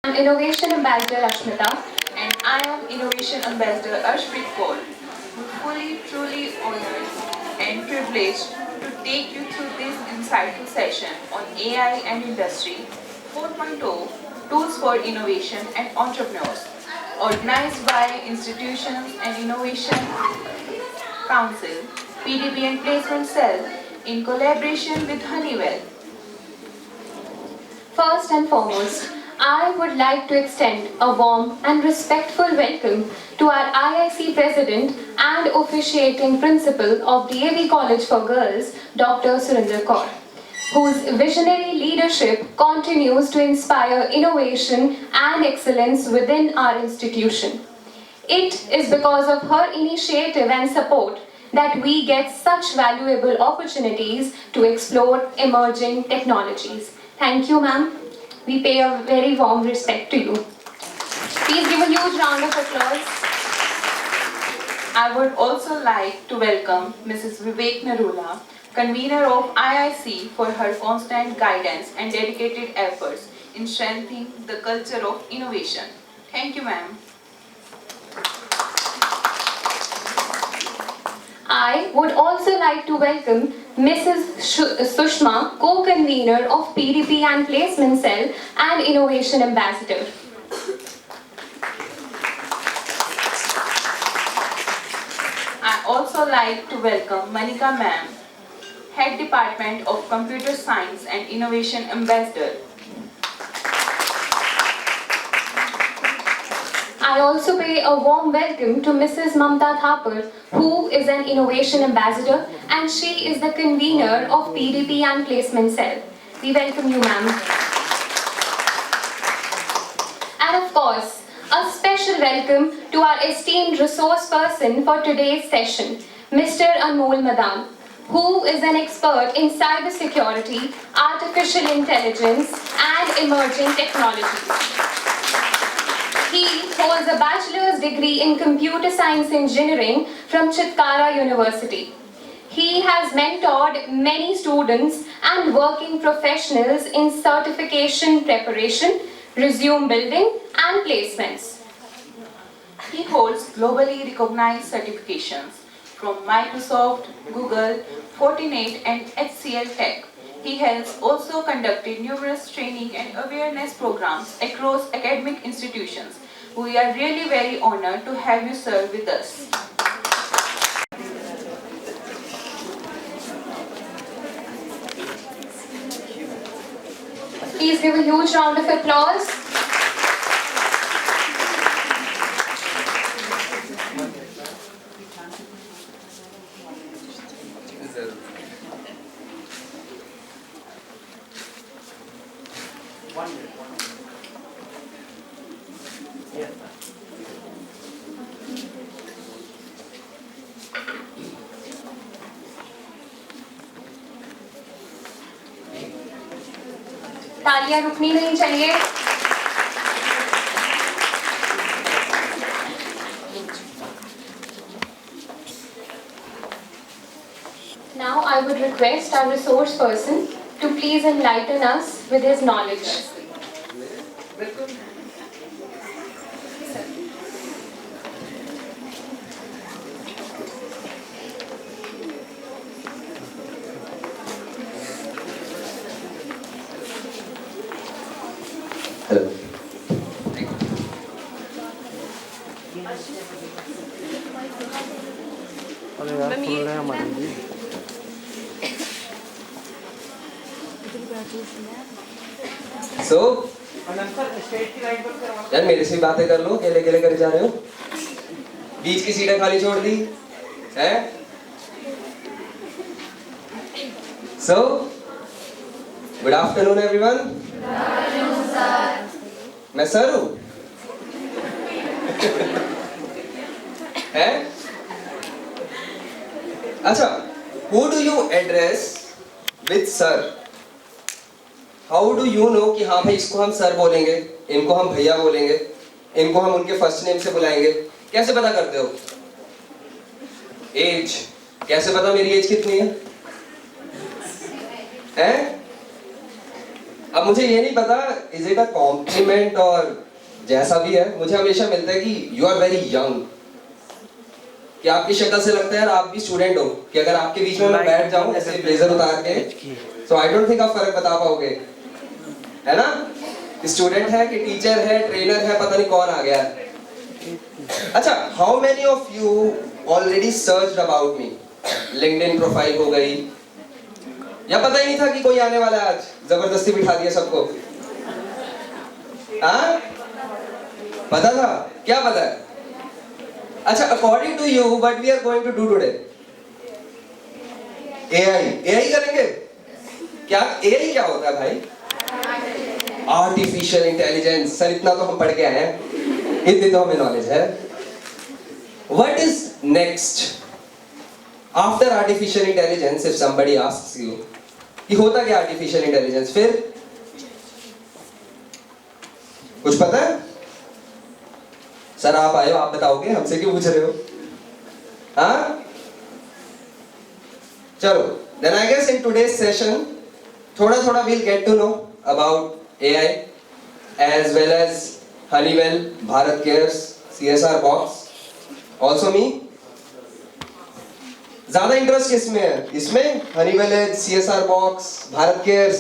I'm Innovation Ambassador Ashmita. And I am Innovation Ambassador Arshpreet Kaur. We're truly honored and privileged to take you through this insightful session on AI and Industry 4.0 Tools for Innovation and Entrepreneurs, organized by Institutions and Innovation Council, PDP and Placement Cell, in collaboration with Honeywell. First and foremost, I would like to extend a warm and respectful welcome to our IIC President and officiating Principal of DAV College for Girls, Dr. Surinder Kaur, whose visionary leadership continues to inspire innovation and excellence within our institution. It is because of her initiative and support that we get such valuable opportunities to explore emerging technologies. Thank you, ma'am. We pay a very warm respect to you. Please give a huge round of applause. I would also like to welcome Mrs. Vivek Narula, convener of IIC, for her constant guidance and dedicated efforts in strengthening the culture of innovation. Thank you, ma'am. I would also like to welcome Mrs. Sushma, co-convener of PDP and Placement Cell and Innovation Ambassador. I also like to welcome Manika ma'am, Head Department of Computer Science and Innovation Ambassador. I also pay a warm welcome to Mrs. Mamta Thapar, who is an Innovation Ambassador, and she is the convener of PDP and Placement Cell. We welcome you, ma'am. And of course, a special welcome to our esteemed resource person for today's session, Mr. Anmol Madan, who is an expert in cybersecurity, artificial intelligence, and emerging technologies. He holds a bachelor's degree in computer science engineering from Chitkara University. He has mentored many students and working professionals in certification preparation, resume building, and placements. He holds globally recognized certifications from Microsoft, Google, Fortinet, and HCL Tech. He has also conducted numerous training and awareness programs across academic institutions. We are really very honored to have you, sir, with us. Please give a huge round of applause. तालियां रुकनी नहीं चाहिए. Now I would request our resource person to please enlighten us with his knowledge. Hello. So, यार मेरे से बातें कर लो, केले केले कर जा रहे हो, बीच की सीटें खाली छोड़ दी, हैं? So, good afternoon everyone. Good afternoon, sir. मैं सर हूँ, हैं? अच्छा, who do you address with sir? How do you know कि हाँ भाई इसको हम सर बोलेंगे, इनको हम भैया बोलेंगे, इनको हम उनके फर्स्ट नेम से बुलाएंगे? कैसे पता करते हो? एज, कैसे पता मेरी एज कितनी है? हैं? अब अब मुझे ये नहीं पता इज इट अ कॉम्प्लीमेंट और जैसा भी है, मुझे हमेशा मिलता है कि यू आर वेरी यंग, कि आपकी शक्ल से लगता है यार आप भी स्टूडेंट हो, कि अगर आपके बीच में मैं बैठ जाऊं ऐसे ब्लेजर उतार के, सो आई डोंट थिंक आप फर्क बता पाओगे, है ना? स्टूडेंट है कि टीचर है, ट्रेनर है, पता नहीं कौन आ गया है। अच्छा, how many of you already searched about me? LinkedIn profile हो गई, या पता ही नहीं था कि कोई आने वाला है, आज जबरदस्ती बिठा दिया सबको? हाँ, पता था? क्या पता है? अच्छा, according to you what we are going to do today? AI करेंगे क्या? एआई क्या होता है भाई? Artificial intelligence. सर इतना तो हम पढ़ के आए हैं, इतनी तो हमें नॉलेज है। What is next after artificial intelligence? If somebody asks you कि होता क्या आर्टिफिशियल इंटेलिजेंस, फिर कुछ पता है? सर आप आए हो, आप बताओगे, हमसे क्यों पूछ रहे हो? हाँ, चलो, then I guess in today's session थोड़ा we'll get to know about AI as well as Honeywell, Bharat Cares, CSR Box, also me. ज्यादा इंटरेस्ट किसमें है? इसमें Honeywell है, CSR Box, Bharat Cares,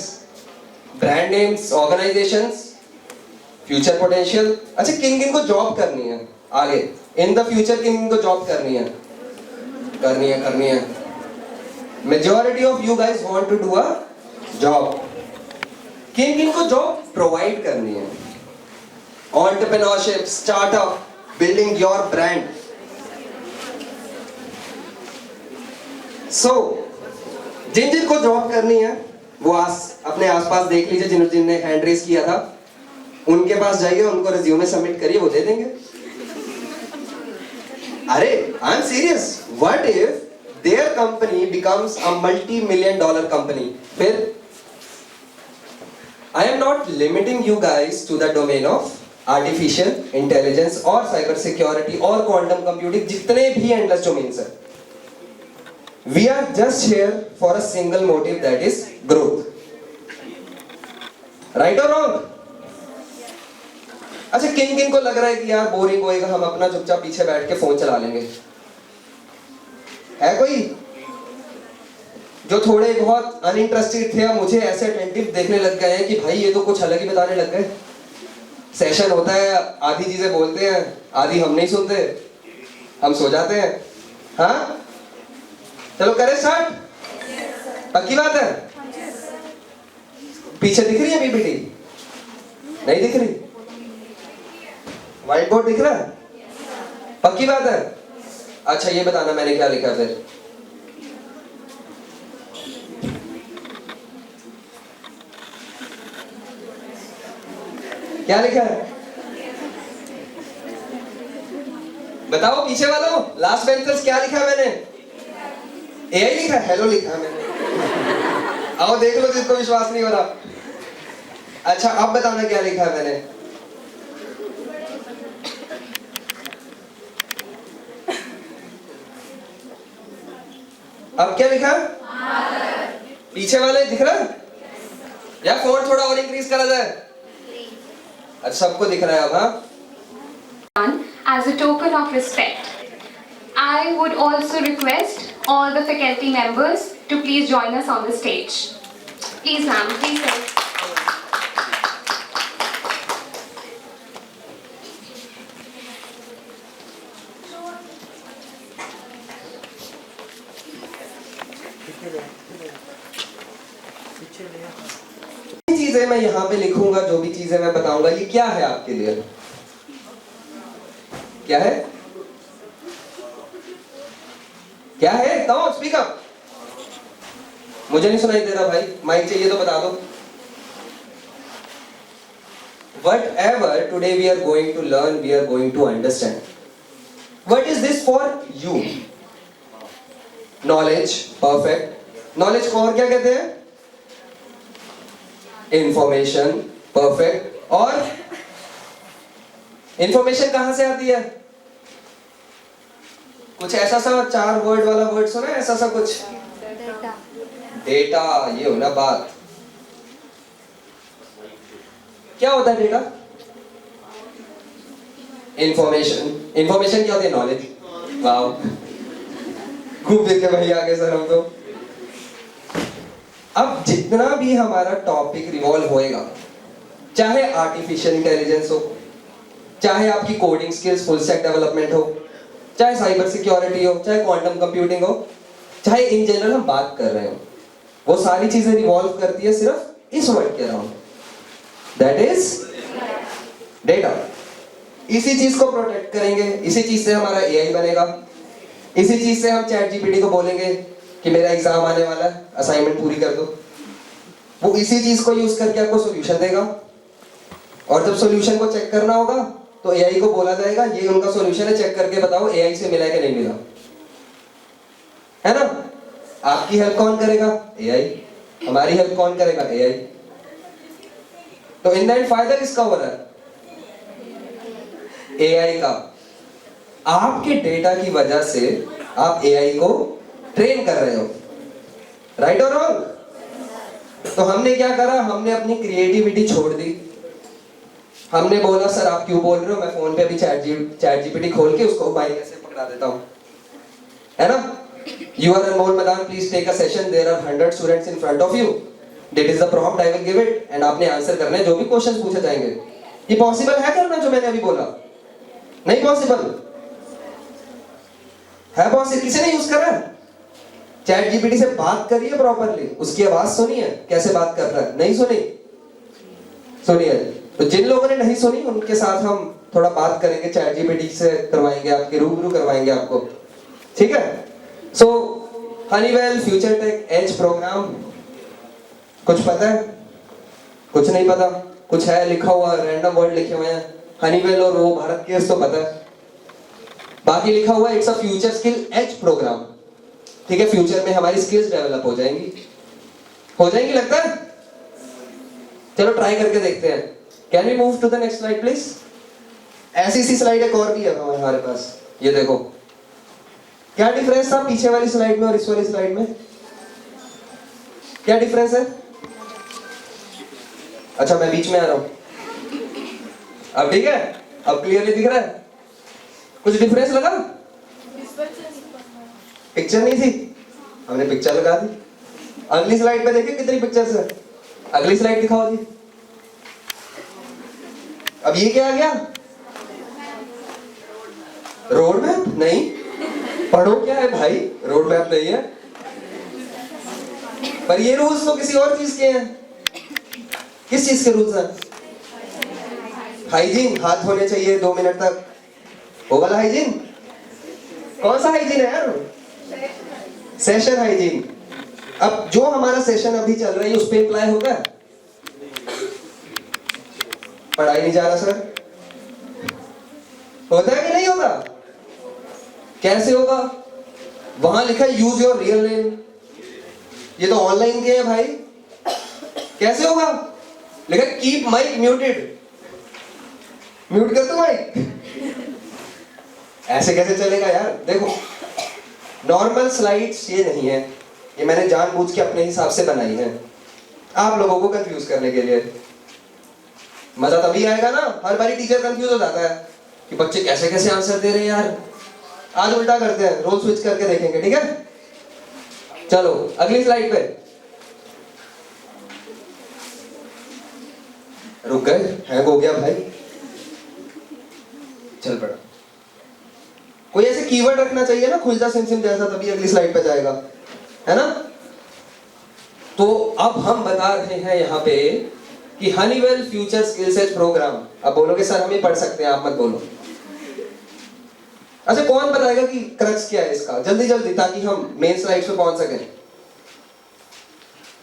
brand names, organisations, future potential. अच्छा, किन को job करनी है आगे इन द फ्यूचर? किन को जॉब करनी है? Majority of you guys want to do a job. किन को जॉब प्रोवाइड करनी है? Entrepreneurship, startup, building your brand. So जिन को जॉब करनी है वो अपने आसपास देख लीजिए, जिनने हैंड रेज किया था उनके पास जाइए, उनको रिज्यूमे सबमिट करिए, वो दे देंगे। अरे I am serious, what if there company becomes a multi-million-dollar company? फिर I am not limiting you guys to the domain of artificial intelligence और साइबर सिक्योरिटी और क्वांटम कंप्यूटिंग, जितने भी एंडलेस डोमेन्स हैं। We are just here for a single motive, that is growth. Right और wrong? अच्छा, किन को लग रहा है कि यार बोरिंग होएगा, हम अपना चुपचाप पीछे बैठ के फोन चला लेंगे? है कोई जो थोड़े बहुत अनइंटरेस्टेड थे, मुझे ऐसे अटेंटिव देखने लग गए हैं कि भाई ये तो कुछ अलग ही बताने लग गए? सेशन होता है, आधी चीजें बोलते हैं, आधी हम नहीं सुनते, हम सो जाते हैं। हाँ, चलो करें स्टार्ट। पक्की बात है? पीछे दिख रही है पीपीटी? नहीं दिख रही? व्हाइट बोर्ड दिख रहा है? पक्की बात है? अच्छा, ये बताना मैंने क्या लिखा फिर। क्या लिखा है बताओ पीछे वालों, लास्ट बेंचर्स, क्या लिखा है मैंने? एआई लिखा है? हेलो लिखा है मैंने। आओ देख लो जिसको विश्वास नहीं हो रहा। अच्छा, अब बताना क्या लिखा है मैंने। अब क्या लिखा? पीछे वाले दिख रहा है? या फोन थोड़ा और इंक्रीज करा जाए? अच्छा, सबको दिख रहा है अब? हाँ, as a token of respect, I would also request all the faculty members to please join us on the stage. Please, ma'am, please sir. चीजें मैं यहाँ पे लिखूंगा, जो भी चीजें मैं बताऊंगा, ये क्या है आपके लिए? क्या है? क्या है? कहो, स्पीक अप। मुझे नहीं सुनाई दे रहा भाई, माइक चाहिए तो बता दो। Whatever today we are going to learn, we are going to understand. What is this for you? Knowledge, perfect. Knowledge को और क्या कहते हैं? Information, perfect. और इंफॉर्मेशन कहां से आती है? कुछ ऐसा सा 4 वर्ड वाला वर्ड सुना है? ऐसा सा कुछ? डेटा। ये हो ना बात। क्या होता है डेटा? इंफॉर्मेशन। इंफॉर्मेशन क्या होती है? नॉलेज। वाओ, खूब देखे भाई आगे सर हम तो। अब जितना भी हमारा टॉपिक रिवॉल्व होएगा, चाहे आर्टिफिशियल इंटेलिजेंस हो, चाहे आपकी coding skills, full stack development हो, चाहे साइबर सिक्योरिटी हो, चाहे क्वांटम कंप्यूटिंग हो, चाहे इन जनरल हम बात कर रहे हो, वो सारी चीजें रिवॉल्व करती है सिर्फ इस वर्ड के अराउंड, दैट इज डेटा। इसी चीज को प्रोटेक्ट करेंगे, इसी चीज से हमारा एआई बनेगा, इसी चीज से हम चैट जीपीटी को बोलेंगे कि मेरा एग्जाम आने वाला है, असाइनमेंट पूरी कर दो। वो इसी चीज को यूज करके आपको सॉल्यूशन देगा, और जब सॉल्यूशन को चेक करना होगा तो एआई को बोला जाएगा ये उनका सॉल्यूशन है, चेक करके बताओ एआई से मिला है कि नहीं मिला, है ना? आपकी हेल्प कौन करेगा? एआई। हमारी हेल्प कौन करेगा? एआई। तो इन द एंड फायदा किसका हो रहा है? एआई का। आपके डेटा की वजह से आप एआई को ट्रेन कर रहे हो, राइट और रॉन्ग? तो हमने क्या करा? हमने अपनी क्रिएटिविटी छोड़ दी। हमने बोला सर आप क्यों बोल रहे हो, मैं फोन पे अभी चैट जीपीटी खोल के उसको माइक से पकड़ा देता हूं, है ना? You are Anmol Madan, please take a session. There are 100 students in front of you. That is the prompt I will give it. And आपने आंसर करने हैं जो भी क्वेश्चंस पूछे जाएंगे। ये पॉसिबल है करना जो मैंने अभी बोला? नहीं पॉसिबल है। पॉसिबल किसी ने यूज करा? चैट जीपीटी से बात करिए प्रॉपरली, उसकी आवाज सुनिए कैसे बात कर रहा है। नहीं सुनी? सुनिए। तो जिन लोगों ने नहीं सुनी उनके साथ हम थोड़ा बात करेंगे, चैट जीपीटी से करवाएंगे, आपके रूबरू करवाएंगे आपको, ठीक है? So Honeywell future tech edge program, कुछ पता है? कुछ नहीं पता? कुछ है लिखा हुआ, रैंडम वर्ड लिखे हुए हैं, हनीवेल और वो भारत केस तो पता है, बाकी लिखा हुआ है it's a future skill edge program. ठीक है, फ्यूचर में हमारी स्किल्स डेवलप हो जाएंगी लगता है? चलो ट्राई करके देखते हैं। Can we move to the next slide please? ऐसी सी स्लाइड एक और भी है हमारे पास, ये देखो। क्या डिफरेंस था पीछे वाली स्लाइड में और इस वाली स्लाइड में? क्या डिफरेंस है? अच्छा मैं बीच में आ रहा हूं, अब ठीक है? अब क्लियरली दिख रहा है? कुछ डिफरेंस लगा? पिक्चर नहीं थी, हमने पिक्चर लगा दी। अगली स्लाइड पे देखिए कितनी पिक्चर्स है। अगली स्लाइड दिखाओ जी। अब ये क्या आ गया? Road map? नहीं, पढ़ो क्या है भाई, रोड मैप नहीं है। पर ये रूल्स तो किसी और चीज के हैं। किस चीज के रूल्स हैं? हाइजीन, हाथ धोने चाहिए 2 मिनट तक, वो वाला हाइजीन। कौन सा हाइजीन है यार? Session hygiene. अब जो हमारा सेशन अभी चल रहा है उस पे अप्लाई होगा? पढ़ाई नहीं जा रहा सर, होता है कि नहीं होता? कैसे होगा? वहां लिखा है यूज योर रियल नेम, ये तो ऑनलाइन के है भाई, कैसे होगा? लिखा कीप माइक म्यूटेड, म्यूट कर दो माइक, ऐसे कैसे चलेगा यार? देखो नॉर्मल स्लाइड्स ये नहीं है, ये मैंने जानबूझ के अपने हिसाब से बनाई है आप लोगों को कंफ्यूज करने के लिए। मजा तभी आएगा ना, हर बारी टीचर कंफ्यूज हो जाता है कि बच्चे कैसे कैसे आंसर दे रहे हैं यार। आज उल्टा करते हैं, रोल स्विच करके देखेंगे, ठीक है? चलो अगली स्लाइड पे। रुक गए, हैंग हो गया भाई, चल पड़ा। कोई ऐसे कीवर्ड रखना चाहिए ना, खुलजा सिमसिम जैसा, तभी अगली स्लाइड पे जाएगा, है ना? तो अब हम बता रहे हैं यहाँ पे कि Honeywell future skills edge program. अब बोलोगे सर हम ही पढ़ सकते हैं, आप मत बोलो। अच्छा कौन बताएगा कि क्रक्स क्या है इसका? जल्दी जल्दी, ताकि हम मेन स्लाइड पे पहुंच सकें।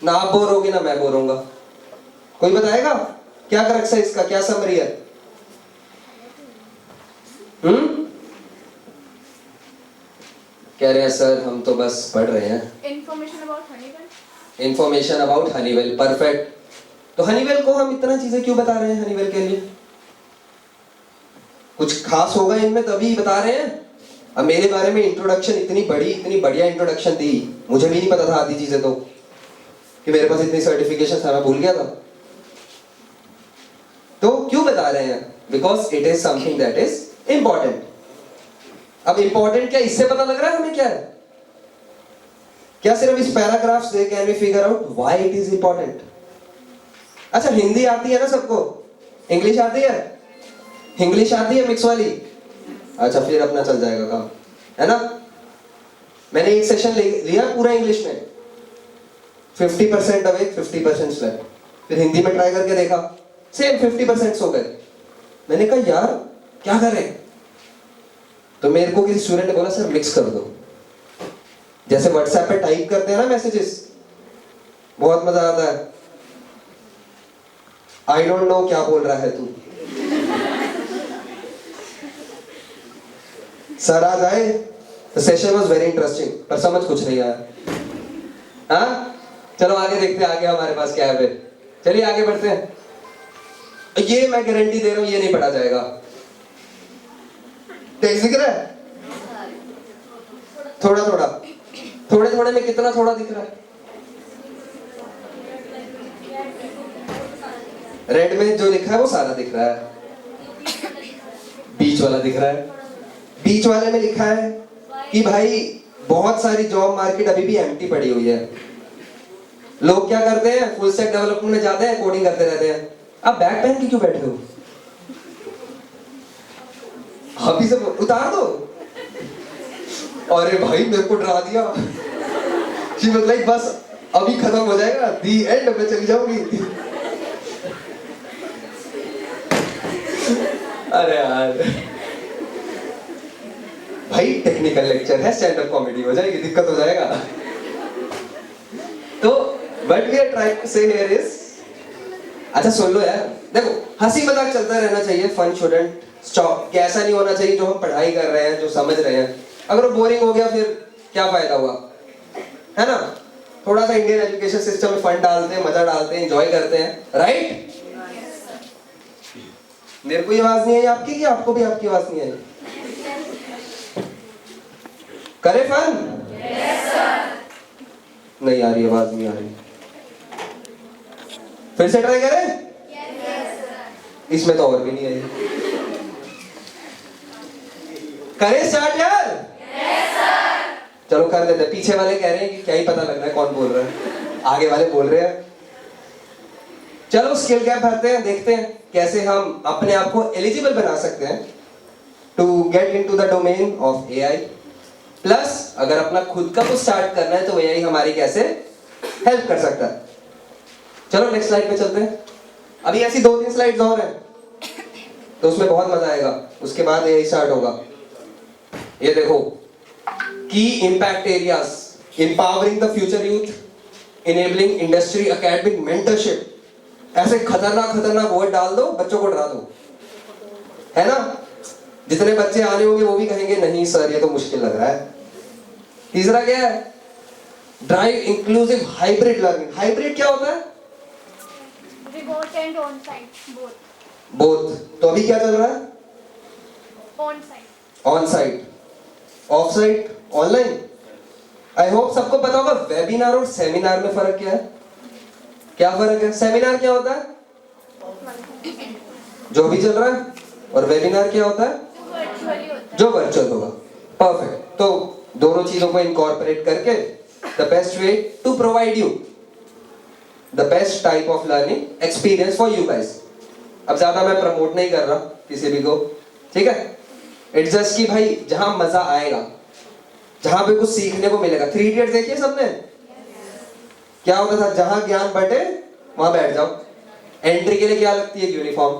ना आप बोर होगे ना मैं बोर होऊंगा। कोई बताएगा क्या क्रक्स है इसका, क्या समरी है? कह रहे हैं सर हम तो बस पढ़ रहे हैं। Information about Honeywell. Information about Honeywell, perfect. तो हनीवेल को हम इतना चीजें क्यों बता रहे हैं? हनीवेल के लिए कुछ खास होगा इनमें तभी बता रहे हैं। अब मेरे बारे में इंट्रोडक्शन इतनी बड़ी, इतनी बढ़िया इंट्रोडक्शन दी, मुझे भी नहीं पता था आधी चीजें तो, कि मेरे पास इतनी सर्टिफिकेशन था, मैं भूल गया था। तो क्यों बता रहे हैं? Because it is something that is important. अब इंपॉर्टेंट क्या इससे पता लग रहा है हमें क्या है? क्या सिर्फ इस पैराग्राफ से can we figure out why it is important? अच्छा, हिंदी आती है ना सबको? इंग्लिश आती है? इंग्लिश आती है मिक्स वाली? अच्छा, फिर अपना चल जाएगा काम, है ना? मैंने एक सेशन लिया पूरा इंग्लिश में, 50% अवेक 50% स्लैप। फिर हिंदी में ट्राई करके देखा, सेम 50% हो गए। मैंने कहा यार क्या करें? तो मेरे को किसी स्टूडेंट ने बोला सर मिक्स कर दो। जैसे व्हाट्सएप पे टाइप करते हैं ना मैसेजेस, बहुत मजा आता है। आई डोंट नो क्या बोल रहा है तू। सर आज आए, the session was very interesting, पर समझ कुछ नहीं आया। हाँ, चलो आगे देखते हैं आगे हमारे पास क्या है फिर। चलिए आगे बढ़ते हैं। ये मैं गारंटी दे रहा हूं, ये नहीं पढ़ा जाएगा। टेक्स्ट दिख रहा है? थोड़ा थोड़ा, थोड़े थोड़े में कितना थोड़ा दिख रहा है? रेड में जो लिखा है वो सारा दिख रहा है। बीच वाला दिख रहा है। बीच वाले में लिखा है कि भाई बहुत सारी जॉब मार्केट अभी भी एम्प्टी पड़ी हुई है। लोग क्या करते हैं, फुल स्टैक डेवलपमेंट में जाते हैं, कोडिंग करते रहते हैं। आप बैग पहन के क्यों बैठे हो? अभी से उतार दो। अरे भाई मेरे को डरा दिया। She was like, बस अभी खत्म हो जाएगा, दी एंड में चली जाऊंगी। अरे यार भाई, टेक्निकल लेक्चर है, स्टैंड अप कॉमेडी हो जाएगी, दिक्कत हो जाएगा। तो what we are trying to say here is, अच्छा सुन लो यार, देखो हंसी मजाक चलता रहना चाहिए, फन शुडंट स्टॉप। कि ऐसा नहीं होना चाहिए जो हम पढ़ाई कर रहे हैं, जो समझ रहे हैं, अगर वो बोरिंग हो गया फिर क्या फायदा हुआ, है ना? थोड़ा सा इंडियन एजुकेशन सिस्टम में फन डालते हैं, मजा डालते हैं, एंजॉय करते हैं, राइट? मेरे को ये आवाज नहीं आई आपकी, कि आपको भी आपकी आवाज नहीं आई? करे फन? नहीं आ रही, आवाज नहीं आ रही। फिर से ट्राई करें? इसमें तो और भी नहीं आई। करें स्टार्ट यार? चलो कर देते। पीछे वाले कह रहे हैं कि क्या ही पता लग रहा है कौन बोल रहा है, आगे वाले बोल रहे हैं। चलो स्किल गैप भरते हैं, देखते हैं कैसे हम अपने आप को एलिजिबल बना सकते हैं to get into the domain of AI. Plus अगर अपना खुद का कुछ स्टार्ट करना है तो एआई हमारी कैसे हेल्प कर सकता है। चलो नेक्स्ट स्लाइड पे चलते हैं। अभी ऐसी 2-3 स्लाइड्स और हैं तो उसमें बहुत मजा आएगा, उसके बाद एआई स्टार्ट होगा। ये देखो, की impact areas, empowering the future youth, enabling industry academic mentorship. ऐसे खतरनाक खतरनाक वर्ड डाल दो, बच्चों को डरा दो, है ना? जितने बच्चे आने होंगे वो भी कहेंगे नहीं सर ये तो मुश्किल लग रहा है। तीसरा क्या है? Drive inclusive hybrid learning. Hybrid क्या होता है? Remote and on-site, both. Both. तो अभी क्या चल रहा है? On-site. On site, of site, online. I hope सबको पता होगा वेबिनार और सेमिनार में फर्क क्या है। क्या फर्क है? सेमिनार क्या होता है? जो भी चल रहा है। और वेबिनार क्या होता है? Virtually होता है. जो वर्चुअल होगा। परफेक्ट। तो दोनों चीजों को इनकॉर्पोरेट करके the best way to provide you the best type of learning experience for you guys. अब ज्यादा मैं प्रमोट नहीं कर रहा किसी भी को, ठीक है? इट्स जस्ट कि भाई जहां मजा आएगा, जहां पे कुछ सीखने को मिलेगा। 3 इडियट्स देखिए सबने? क्या होता था? जहां ज्ञान बटे वहां बैठ जाओ। एंट्री के लिए क्या लगती है? यूनिफॉर्म।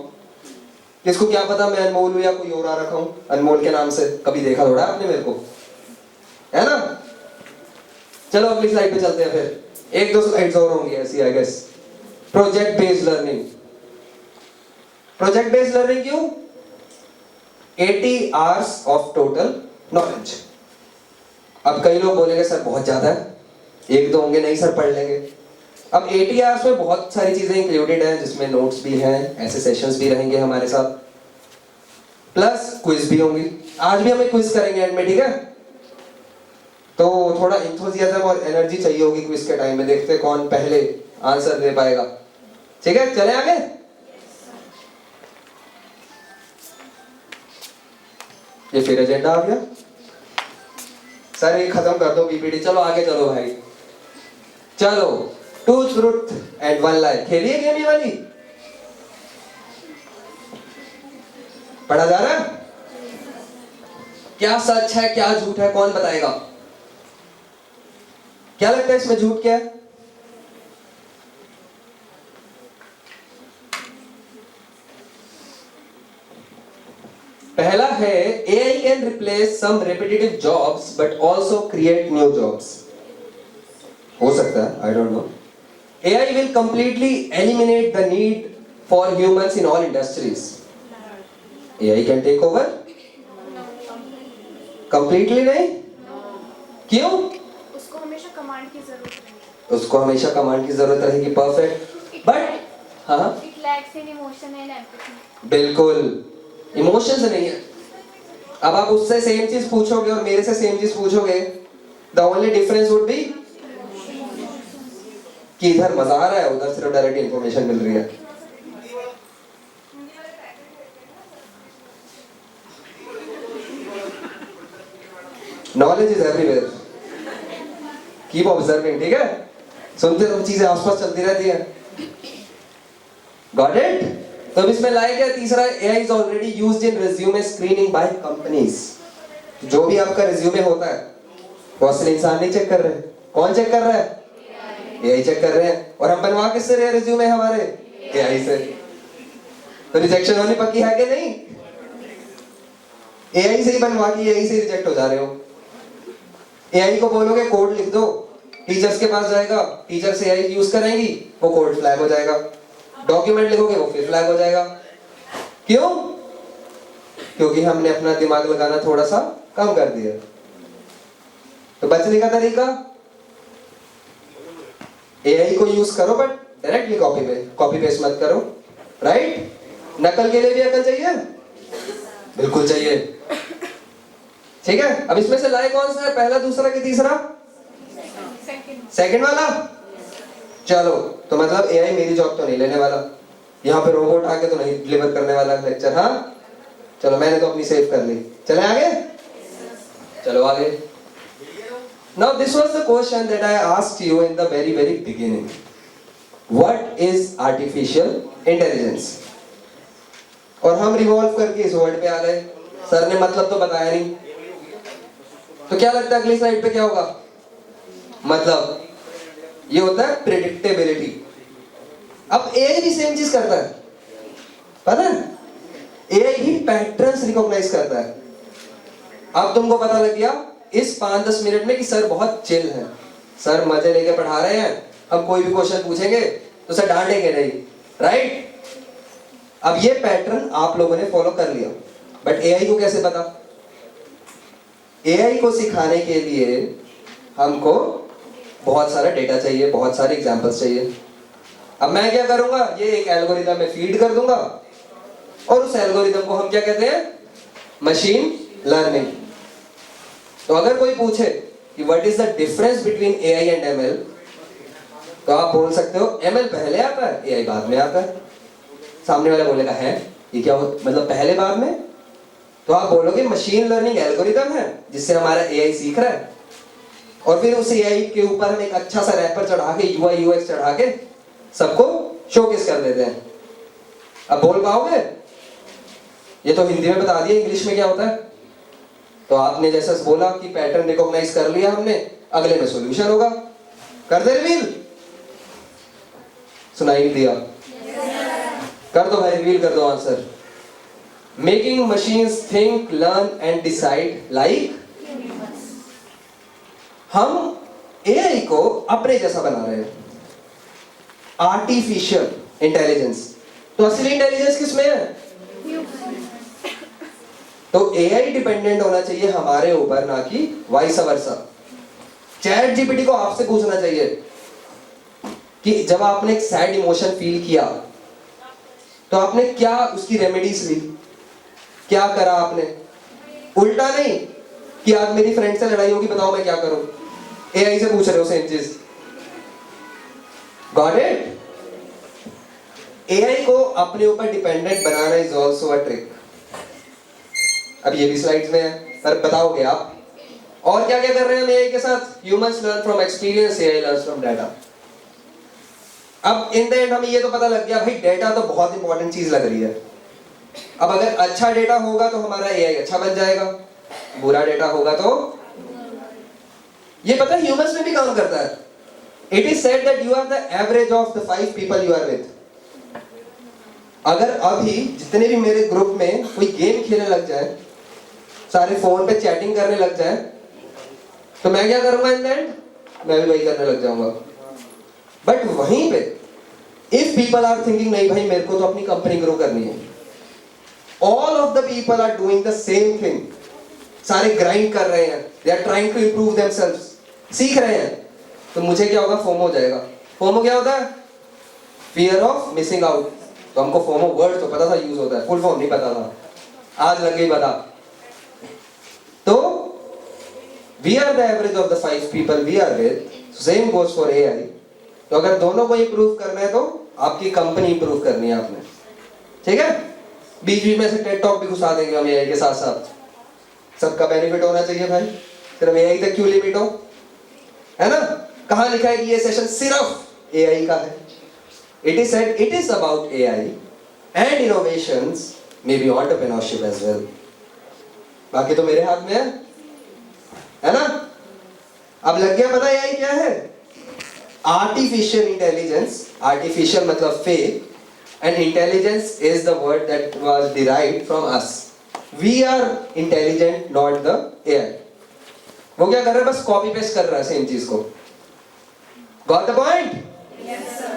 किसको क्या पता मैं अनमोल हूं या कोई और आ रखा हूं अनमोल के नाम से? कभी देखा थोड़ा आपने मेरे को, है ना? चलो अगली स्लाइड पे चलते हैं। फिर 1-2 स्लाइड्स और होंगी ऐसी I guess. Project based learning. Project based learning क्यों? 80 आवर्स ऑफ टोटल नॉलेज। अब कई लोग बोलेंगे सर बहुत ज्यादा है, 1-2 होंगे। नहीं सर पढ़ लेंगे। अब 80 आवर्स में बहुत सारी चीजें इंक्लूडेड हैं, जिसमें नोट्स भी हैं, ऐसे सेशंस भी रहेंगे हमारे साथ, प्लस क्विज भी होंगी। आज भी हम एक क्विज करेंगे एंड में, ठीक है? तो थोड़ा इंथुसियाज्म और एनर्जी चाहिए होगी क्विज के टाइम में। देखते हैं कौन पहले आंसर दे पाएगा। ठीक है, चले आगे। ये फिर एजेंडा आ गया। सर ये खत्म कर दो पीपीटी, चलो आगे चलो भाई। चलो 2 ट्रुथ एंड 1 lie, खेलिए गेम ये वाली। पढ़ा जा रहा है? क्या सच है क्या झूठ है कौन बताएगा? क्या लगता है इसमें झूठ क्या है? पहला है AI can replace some repetitive jobs but also create new jobs. हो सकता है, I don't know. AI will completely eliminate the need for humans in all industries. AI can take over? Completely नहीं? क्यों? उसको हमेशा कमांड की जरूरत रहेगी। उसको हमेशा कमांड की जरूरत रहेगी, परफेक्ट। बट हाँ It lacks in emotion and empathy. बिल्कुल, इमोशंस नहीं है। अब आप उससे सेम चीज पूछोगे और मेरे से सेम चीज पूछोगे, the only difference would be कि इधर मजा आ रहा है, उधर सिर्फ डायरेक्ट इंफॉर्मेशन मिल रही है। Knowledge is everywhere, keep observing, ठीक है? सुनते रहो, चीजें आसपास चलती रहती है। Got it? तो अब इसमें लाइक है तीसरा, AI is already used in resume screening by companies. जो भी आपका रिज्यूमे होता है वो असली इंसान नहीं चेक कर रहे, कौन चेक कर रहा है? AI चेक कर रहे हैं। और हम बनवा किससे रहे रिज्यूमे हमारे? AI से। तो रिजेक्शन होनी पक्की है कि नहीं? AI से ही बनवा के AI से रिजेक्ट हो जा रहे हो। AI को बोलोगे कोड लिख दो, टीचर्स के पास जाएगा, टीचर से AI यूज करेंगी, वो कोड फ्लैग हो जाएगा। डॉक्यूमेंट लिखोगे वो फिर फ्लैग हो जाएगा। क्यों? क्योंकि हमने अपना दिमाग लगाना थोड़ा सा कम कर दिया। तो बचने का तरीका, AI को यूज करो बट डायरेक्टली कॉपी पेस्ट मत करो, राइट? नकल के लिए भी अकल चाहिए, बिल्कुल चाहिए, ठीक है? अब इसमें से लाए कौन सा है, पहला, दूसरा कि तीसरा? सेकंड वाला। चलो, तो मतलब AI मेरी जॉब तो नहीं लेने वाला, यहाँ पे रोबोट आके तो नहीं डिलीवर करने वाला लेक्चर। हाँ चलो, मैंने तो अपनी सेव कर ली। चले आगे, चलो आगे। Now this was the question that I asked you in the very beginning. What is artificial intelligence? और हम रिवॉल्व करके इस वर्ड पे आ गए, सर ने मतलब तो बताया नहीं। तो क्या लगता है अगली स्लाइड पे क्या होगा? मतलब ये होता है प्रेडिक्टेबिलिटी। अब AI भी सेम चीज करता है, पता है? AI ही पैटर्न्स रिकॉग्नाइज करता है। अब तुमको पता लग गया इस 5-10 मिनट में कि सर बहुत चिल है, सर मजे लेके पढ़ा रहे हैं, हम कोई भी क्वेश्चन पूछेंगे तो सर डांटेंगे नहीं, राइट? अब ये पैटर्न आप लोगों ने फॉलो कर लिया, बट AI को कैसे पता? AI को सिखाने के लिए हमको बहुत सारा डेटा चाहिए, बहुत सारे एग्जांपल्स चाहिए। अब मैं क्या करूंगा, ये एक एल्गोरिथम में फीड कर दूंगा और उस एल्गोरिथम को हम क्या कहते हैं? Machine learning. तो अगर कोई पूछे कि what is the difference between AI and ML, तो आप बोल सकते हो ML पहले आता है, AI बाद में आता है। सामने वाला बोलेगा है ये क्या मतलब पहले बाद में? तो आप बोलोगे मशीन लर्निंग एल्गोरिथम है जिससे हमारा AI सीख रहा है, और फिर उस AI के ऊपर हम एक अच्छा सा रैपर चढ़ा के, UI UX चढ़ा के सबको शोकेस कर देते हैं। अब बोल पाओगे? ये तो हिंदी में बता दिया, इंग्लिश में क्या होता है? तो आपने जैसा बोला कि पैटर्न रिकॉग्नाइज कर लिया हमने, अगले में सॉल्यूशन होगा। कर दे रिवील? सुनाई दिया? कर दो भाई, रिवील कर दो answer. Making machines think, learn and decide like. हम AI को अपने जैसा बना रहे हैं, आर्टिफिशियल इंटेलिजेंस। तो असली इंटेलिजेंस किसमें है? तो AI डिपेंडेंट होना चाहिए हमारे ऊपर, ना कि वाइस वर्सा। चैट जीपीटी को आपसे पूछना चाहिए कि जब आपने एक सैड इमोशन फील किया तो आपने क्या उसकी रेमेडीज ली, क्या करा आपने? उल्टा नहीं कि आज मेरी फ्रेंड से लड़ाई होगी, बताओ मैं क्या करूं। AI से पूछ रहे हो सेम चीज। Got it? AI को अपने ऊपर dependent banana is also a trick. अब ये भी स्लाइड्स में है, पर बताओगे आप। और क्या क्या कर रहे हैं हम एआई के साथ? Humans learn from experience, AI learns from data. अब इन द एंड हमें ये तो पता लग गया भाई डेटा तो बहुत इंपॉर्टेंट चीज लग रही है। अब अगर अच्छा डेटा होगा तो हमारा एआई अच्छा बन जाएगा, बुरा डेटा होगा तो ये पता है ह्यूमंस में भी काम करता है। It is said that you are the average of the 5 people you are with. अगर अभी जितने भी मेरे ग्रुप में कोई गेम खेलने लग जाए, सारे फोन पे चैटिंग करने लग जाए, तो मैं क्या करूंगा इन द एंड? मैं भी वही करने लग जाऊंगा। बट वहीं पे इफ पीपल आर थिंकिंग नहीं भाई मेरे को तो अपनी कंपनी ग्रो करनी है, all of the people are doing the same thing, सारे ग्राइंड कर रहे हैं, they are trying to improve themselves, सीख रहे हैं, तो मुझे क्या होगा? फोमो हो जाएगा। फोमो क्या होता है? Fear of missing out. तो हमको फोमो वर्ड तो पता था यूज होता है, फुल फॉर्म नहीं पता था, आज लग गई पता। तो we are the average of the 5 people we are with, same goes for AI. तो अगर दोनों को इंप्रूव करना है तो आपकी कंपनी इंप्रूव करनी है आपने, ठीक है? बीच बीच में से टेड टॉक भी घुसा देंगे हम एआई के साथ साथ, सबका बेनिफिट होना चाहिए भाई, सिर्फ एआई तक क्यों लिमिट हो, है ना? कहां लिखा है कि ये सेशन सिर्फ एआई का है? It is said it is about AI and innovations, maybe entrepreneurship as well. बाकी तो मेरे हाथ में है ना? अब लग गया पता एआई क्या है? आर्टिफिशियल इंटेलिजेंस, आर्टिफिशियल मतलब fake, and intelligence is the word that was derived from us. We are intelligent, not the AI. वो क्या कर रहा है? बस कॉपी पेस्ट कर रहा है सेम चीज को। Got the point? Yes, sir.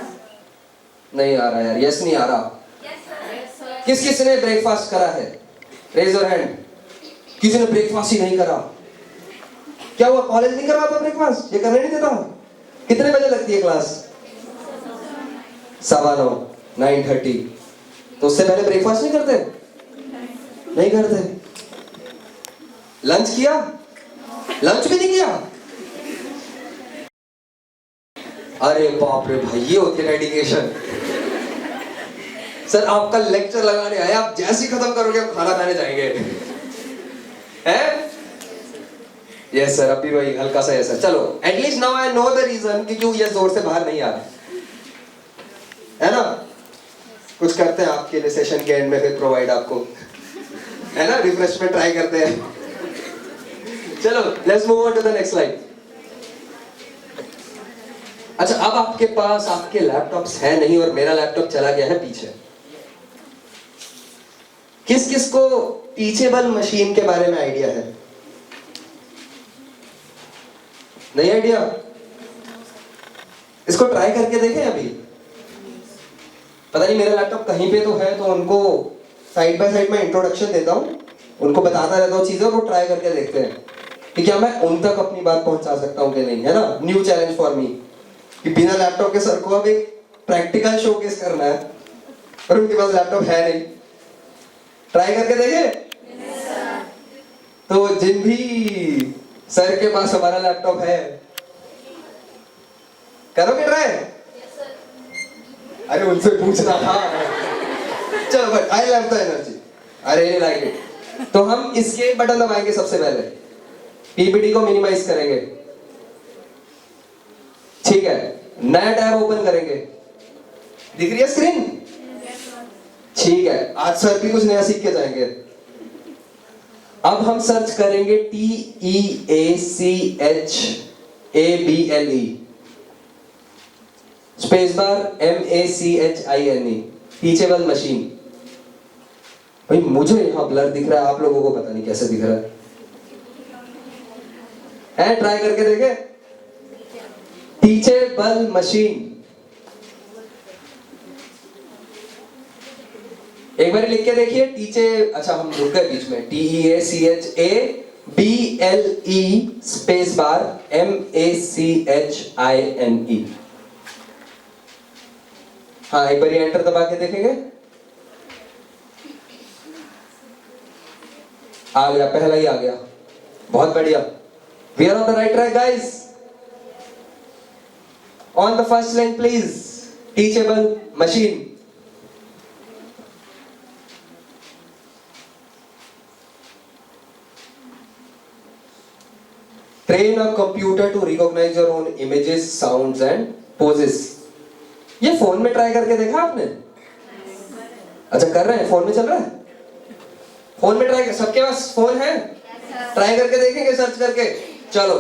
नहीं आ रहा यार, यस नहीं आ रहा। Yes, sir. किस किस ने ब्रेकफास्ट करा है? Raise your hand. किसी ने ब्रेकफास्ट ही नहीं करा? क्या हुआ? कॉलेज नहीं करवाता ब्रेकफास्ट? ये करने नहीं देता? कितने बजे लगती है क्लास? 9:15, 9:30। तो उससे पहले ब्रेकफास्ट नहीं करते? नहीं करते। लंच किया? लंच भी नहीं किया? अरे बाप रे भाई, ये होती है डेडिकेशन। सर आपका लेक्चर लगाने आया, आप जैसे ही खत्म करोगे हम खाना खाने जाएंगे, हैं? यस सर, अभी वही हल्का सा ऐसा। चलो at least now I know the reason कि क्यों ये जोर से बाहर नहीं आ रहा है ना? कुछ करते हैं आपके लिए सेशन के एंड में फिर प्रोवाइड आपको, है ना? रिफ्रेशमेंट ट्राई करते हैं। चलो let's move on to the next slide. अच्छा, अब आपके पास आपके लैपटॉप्स है नहीं और मेरा लैपटॉप चला गया है पीछे। किस किस को टीचेबल मशीन के बारे में आइडिया है? नहीं आइडिया? इसको ट्राई करके देखें अभी। पता नहीं मेरा लैपटॉप कहीं पे तो है, तो उनको साइड बाय साइड में इंट्रोडक्शन देता हूँ, उनको बताता रहता हूँ चीजें, और वो ट्राई करके देखते हैं कि क्या मैं उन तक अपनी बात पहुंचा सकता हूँ कि नहीं, है ना? न्यू चैलेंज फॉर मी कि बिना लैपटॉप के सर को अब एक प्रैक्टिकल शोकेस करना है और उनके पास लैपटॉप है नहीं। ट्राई करके देखें? तो जिन भी सर के पास हमारा लैपटॉप है, करोगे ट्राई? अरे उनसे पूछना था। चलो but I love the energy, I really like it. तो हम इसके बटन दबाएंगे सबसे पहले, पीपीटी को मिनिमाइज करेंगे, ठीक है? नया टैब ओपन करेंगे, दिख रही है स्क्रीन? ठीक है, आज सर भी कुछ नया सीख के जाएंगे। अब हम सर्च करेंगे TEACHABLE space bar MACHINE, teachable machine. भाई मुझे यहां ब्लर दिख रहा है, आप लोगों को पता नहीं कैसे दिख रहा है? ट्राई करके देखे? टीचेबल मशीन, एक बार लिख के देखिए। टीचे, अच्छा हम रुक गए बीच में। TEACHABLE space bar MACHINE। हाँ, एक बार एंटर दबा के देखेंगे। आ गया, पहला ही आ गया, बहुत बढ़िया। We are on the right track guys. On the first line please, teachable machine. Train a computer to recognise your own images, sounds and poses. ये फोन में ट्राई करके देखा आपने? अच्छा कर रहे हैं, फोन में चल रहा है? फोन में ट्राई कर, सबके पास फोन है? ट्राई करके देखेंगे सर्च करके। चलो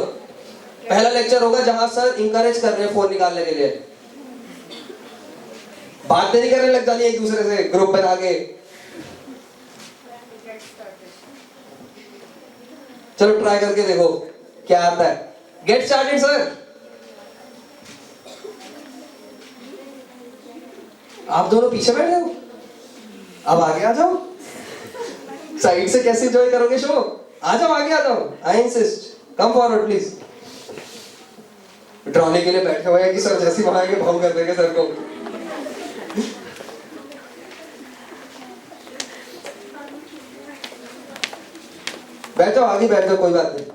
पहला लेक्चर होगा जहां सर इंकरेज कर रहे हैं फोन निकालने के लिए। बातें नहीं करने लग जाती एक दूसरे से ग्रुप बना के। चलो ट्राई करके देखो क्या आता है। Get started sir. आप दोनों पीछे बैठे हो, अब आगे आ जाओ। साइड से कैसे एंजॉय करोगे शो? आ जाओ आगे आ जाओ। I insist, come forward please. ड्राने के लिए बैठे हुए हैं कि सर जैसे वहां आगे भाव कर देंगे सर को। बैठ जाओ, आगे बैठ जाओ, कोई बात नहीं।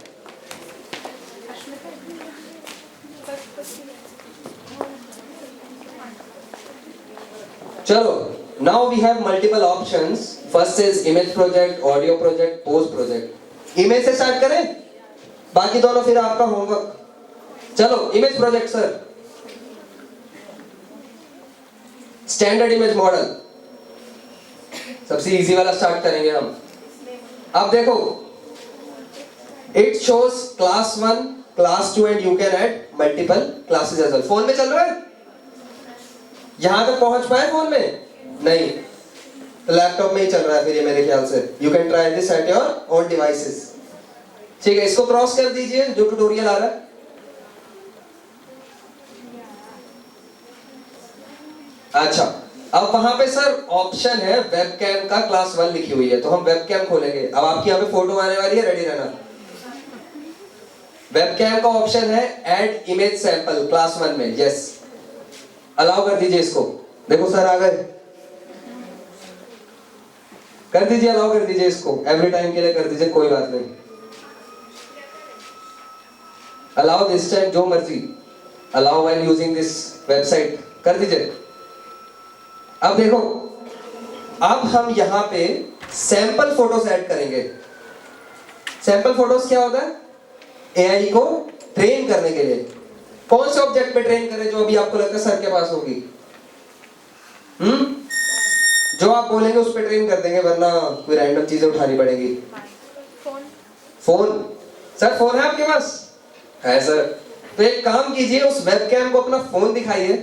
चलो, now we have multiple options. First is image project, audio project, post project. Image से स्टार्ट करें, बाकी दोनों फिर आपका होमवर्क। चलो image project sir. Standard image model, सबसे इजी वाला स्टार्ट करेंगे हम। अब देखो, it shows class 1, class 2 and you can add multiple classes as well. Phone में चल रहा है? यहां तक पहुंच पाए फोन में? नहीं, तो लैपटॉप में ही चल रहा है फिर ये मेरे ख्याल से। You can try this at your own devices. ठीक है, इसको क्रॉस कर दीजिए जो ट्यूटोरियल आ रहा है। अच्छा, अब वहां पे सर ऑप्शन है वेबकैम का, क्लास 1 लिखी हुई है, तो हम वेबकैम खोलेंगे। अब आपकी यहाँ पे फोटो आने वाली है, रेडी रहना। वेबकैम का ऑप्शन है ऐड इमेज सैंपल क्लास 1 में, यस। अलाउ कर दीजिए इसको। देखो सर आ गए, कर दीजिए, अलाउ कर दीजिए इसको। एवरी टाइम के लिए कर दीजिए, कोई बात नहीं। अलाउ दिस टाइम, जो मर्जी allow while using this website, कर दीजिए। अब देखो, अब हम यहां पे सैंपल फोटोज ऐड करेंगे। सैंपल फोटोज क्या होता है? एआई को ट्रेन करने के लिए। कौन से ऑब्जेक्ट पे ट्रेन करें जो अभी आपको लगता है सर के पास होगी? जो आप बोलेंगे उस पे ट्रेन कर देंगे, वरना कोई रैंडम चीजें उठानी पड़ेगी। फोन। फोन? सर फोन है आपके पास? है सर। तो एक काम कीजिए, उस वेबकैम को अपना फोन दिखाइए।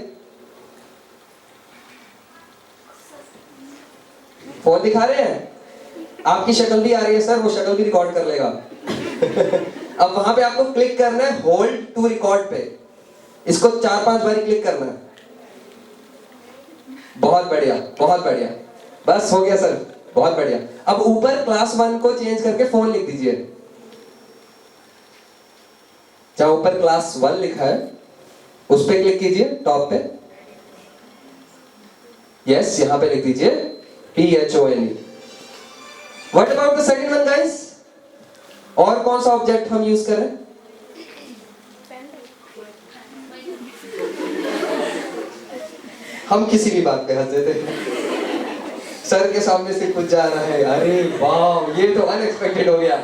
फोन दिखा रहे हैं? आपकी शक्ल भी आ रही है सर, वो शक्ल भी रिकॉर्ड कर लेगा। अब वहां पे आपको क्लिक करना है होल्ड टू रिकॉर्ड पे। इसको 4-5 बार क्लिक करना है। बहुत बढ़िया, बहुत बढ़िया, बस हो गया सर, बहुत बढ़िया। अब ऊपर क्लास 1 को चेंज करके फोन लिख दीजिए। जहां ऊपर क्लास 1 लिखा है उस पे क्लिक कीजिए, टॉप पे। यस, यहां पे लिख दीजिए PHONE। What about the second one guys? और कौन सा ऑब्जेक्ट हम यूज करें? हम किसी भी बात पे हंस देते हैं। सर के सामने से कुछ जा रहा है, अरे वाह ये तो अनएक्सपेक्टेड हो गया।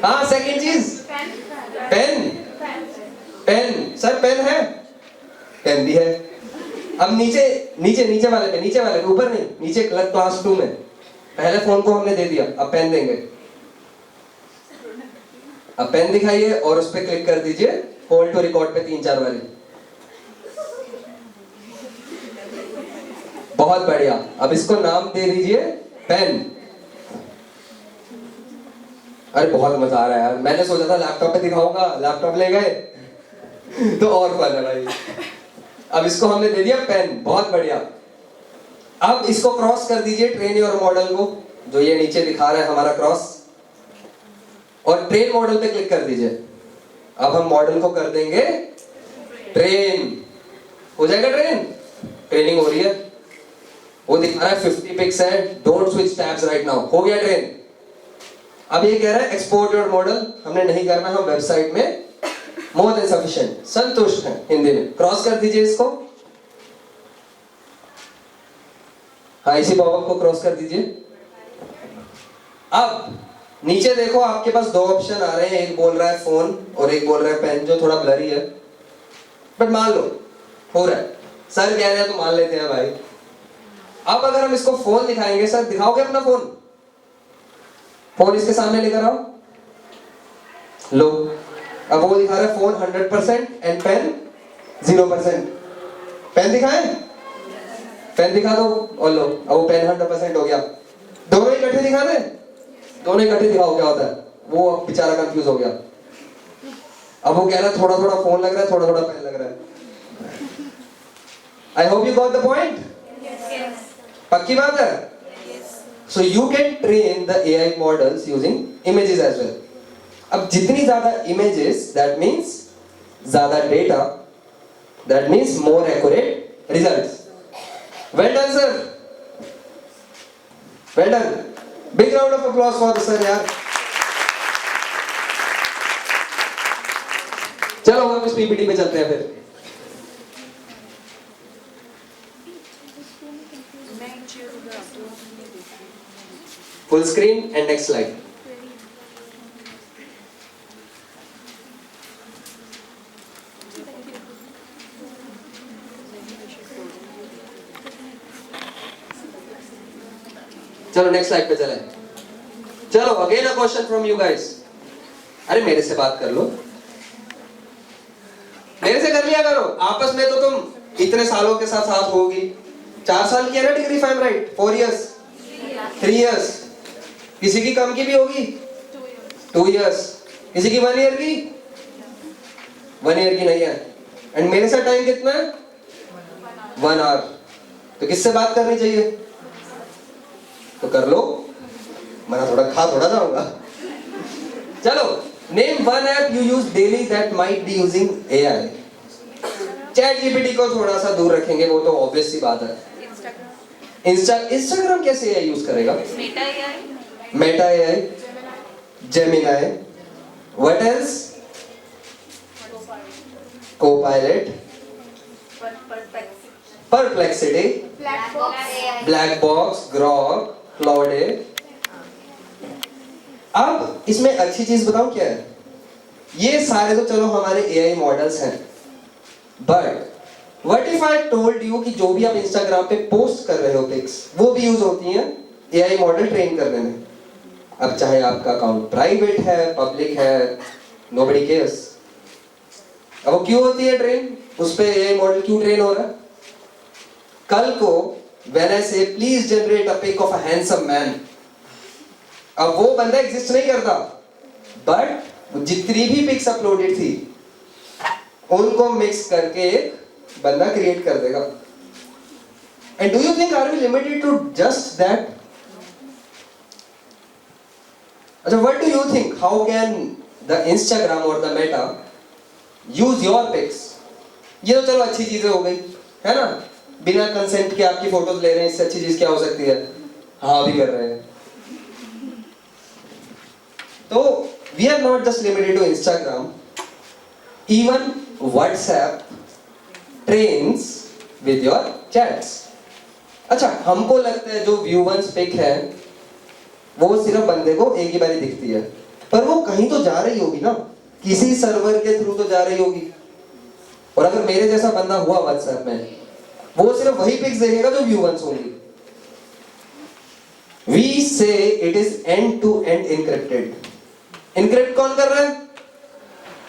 हाँ, सेकंड चीज पेन। पेन सर, पेन है? पेन भी है। अब नीचे वाले पे, ऊपर नहीं, नीचे क्लास 2 में। पहले फोन को हमने दे दिया, अब पेन देंगे। अब पेन दिखाइए और उस पर क्लिक कर दीजिए होल्ड टू रिकॉर्ड पे 3-4 बारी। बहुत बढ़िया। अब इसको नाम दे दीजिए पेन। अरे बहुत मजा आ रहा है यार। मैंने सोचा था लैपटॉप पे दिखाऊंगा, लैपटॉप ले गए तो और फन है भाई। अब इसको हमने दे दिया पेन, बहुत बढ़िया। अब इसको क्रॉस कर दीजिए ट्रेन योर मॉडल को, जो ये नीचे दिखा रहा है हमारा क्रॉस, और ट्रेन मॉडल पे क्लिक कर दीजिए। अब हम मॉडल को कर देंगे ट्रेन। हो जाएगा ट्रेन, ट्रेनिंग हो रही है। वो दिखा रहा है 50 पिक्स है, don't switch tabs right now. हो गया ट्रेन। अब ये कह रहा है एक्सपोर्ट योर मॉडल, हमने नहीं करना, हम वेबसाइट में मोर देन सफिशिएंट, संतुष्ट हैं हिंदी में। क्रॉस कर दीजिए इसको। हाँ, इसी पॉपअप को क्रॉस कर दीजिए। अब नीचे देखो आपके पास दो ऑप्शन आ रहे हैं, एक बोल रहा है फोन और एक बोल रहा है पेन, जो थोड़ा ब्लरी है, बट मान लो हो रहा है, सर कह रहे हैं तो मान लेते हैं भाई। अब अगर हम इसको फोन दिखाएंगे, सर दिखाओगे अपना फोन? फोन इसके सामने लेकर आओ, लो, अब वो दिखा रहा है फोन 100% एंड पेन 0%। पेन दिखाएं? पेन दिखा दो और लो, अब वो पेन 100% हो गया। दोनों इकट्ठे दिखा दे? दोनों इकट्ठे दिखाओ क्या होता है? वो बेचारा कंफ्यूज हो गया। अब वो कह रहा है थोड़ा थोड़ा फोन लग रहा है, थोड़ा थोड़ा पेन लग रहा है। I hope you got the point. पक्की बात है? So you can train the AI models using images as well. अब जितनी ज्यादा इमेजेस, दैट मीन्स ज्यादा data, that means more accurate results. Well done sir, well done. Big round of applause for the sir यार। चलो हम इस PPT पे चलते हैं फिर। Full screen and next slide. चलो नेक्स्ट स्लाइड पे चलें। चलो again a question from you guys. अरे मेरे से बात कर लो, मेरे से कर लिया करो, आपस में तो तुम इतने सालों के साथ साथ होगी। 4 साल की है ना degree, five right? 4 years, 3 years, किसी की कम की भी होगी 2 इयर्स, किसी की 1 ईयर की, 1 ईयर की नहीं है। एंड मेरे साथ टाइम कितना है? 1 आवर। तो किससे बात करनी चाहिए? तो कर लो, मैं थोड़ा खा थोड़ा जाऊंगा। चलो, name one app you use daily that might be using AI। Chat GPT को थोड़ा सा दूर रखेंगे, वो तो ऑब्वियस सी बात है। इंस्टाग्राम कैसे AI यूज करेगा? Meta AI, Gemini, what else? Copilot, perplexity, black box, Grok, Claude. अब इसमें अच्छी चीज बताऊं क्या है? ये सारे तो चलो हमारे AI मॉडल्स हैं, but what if I told you कि जो भी आप इंस्टाग्राम पे पोस्ट कर रहे हो पिक्स, वो भी यूज होती हैं AI मॉडल ट्रेन करने में। अब चाहे आपका अकाउंट प्राइवेट है, पब्लिक है, नोबडी केयर्स। अब वो क्यों होती है ट्रेन? उस पे AI मॉडल क्यों ट्रेन हो रहा है? कल को when I say please generate a pic of a handsome man, अब वो बंदा एग्जिस्ट नहीं करता, बट जितनी भी पिक्स अपलोडेड थी उनको मिक्स करके एक बंदा क्रिएट कर देगा। And do you think are we limited to just that? अच्छा, what do you think, how can the Instagram और the Meta use your pics? ये तो चलो अच्छी चीजें हो गई है ना, बिना कंसेंट के आपकी फोटोज ले रहे हैं, इससे अच्छी चीज क्या हो सकती है? हाँ भी कर रहे हैं। तो we are not just limited to Instagram, even WhatsApp trains with your chats. अच्छा, हमको लगता है जो व्यू वंस पिक है वो सिर्फ बंदे को एक ही बारी दिखती है, पर वो कहीं तो जा रही होगी ना, किसी सर्वर के थ्रू तो जा रही होगी। और अगर मेरे जैसा बंदा हुआ WhatsApp में, वो सिर्फ वही पिक्स देखेगा जो व्यू वंस होंगी। We say it is end to end encrypted. Encrypt कौन कर रहा है?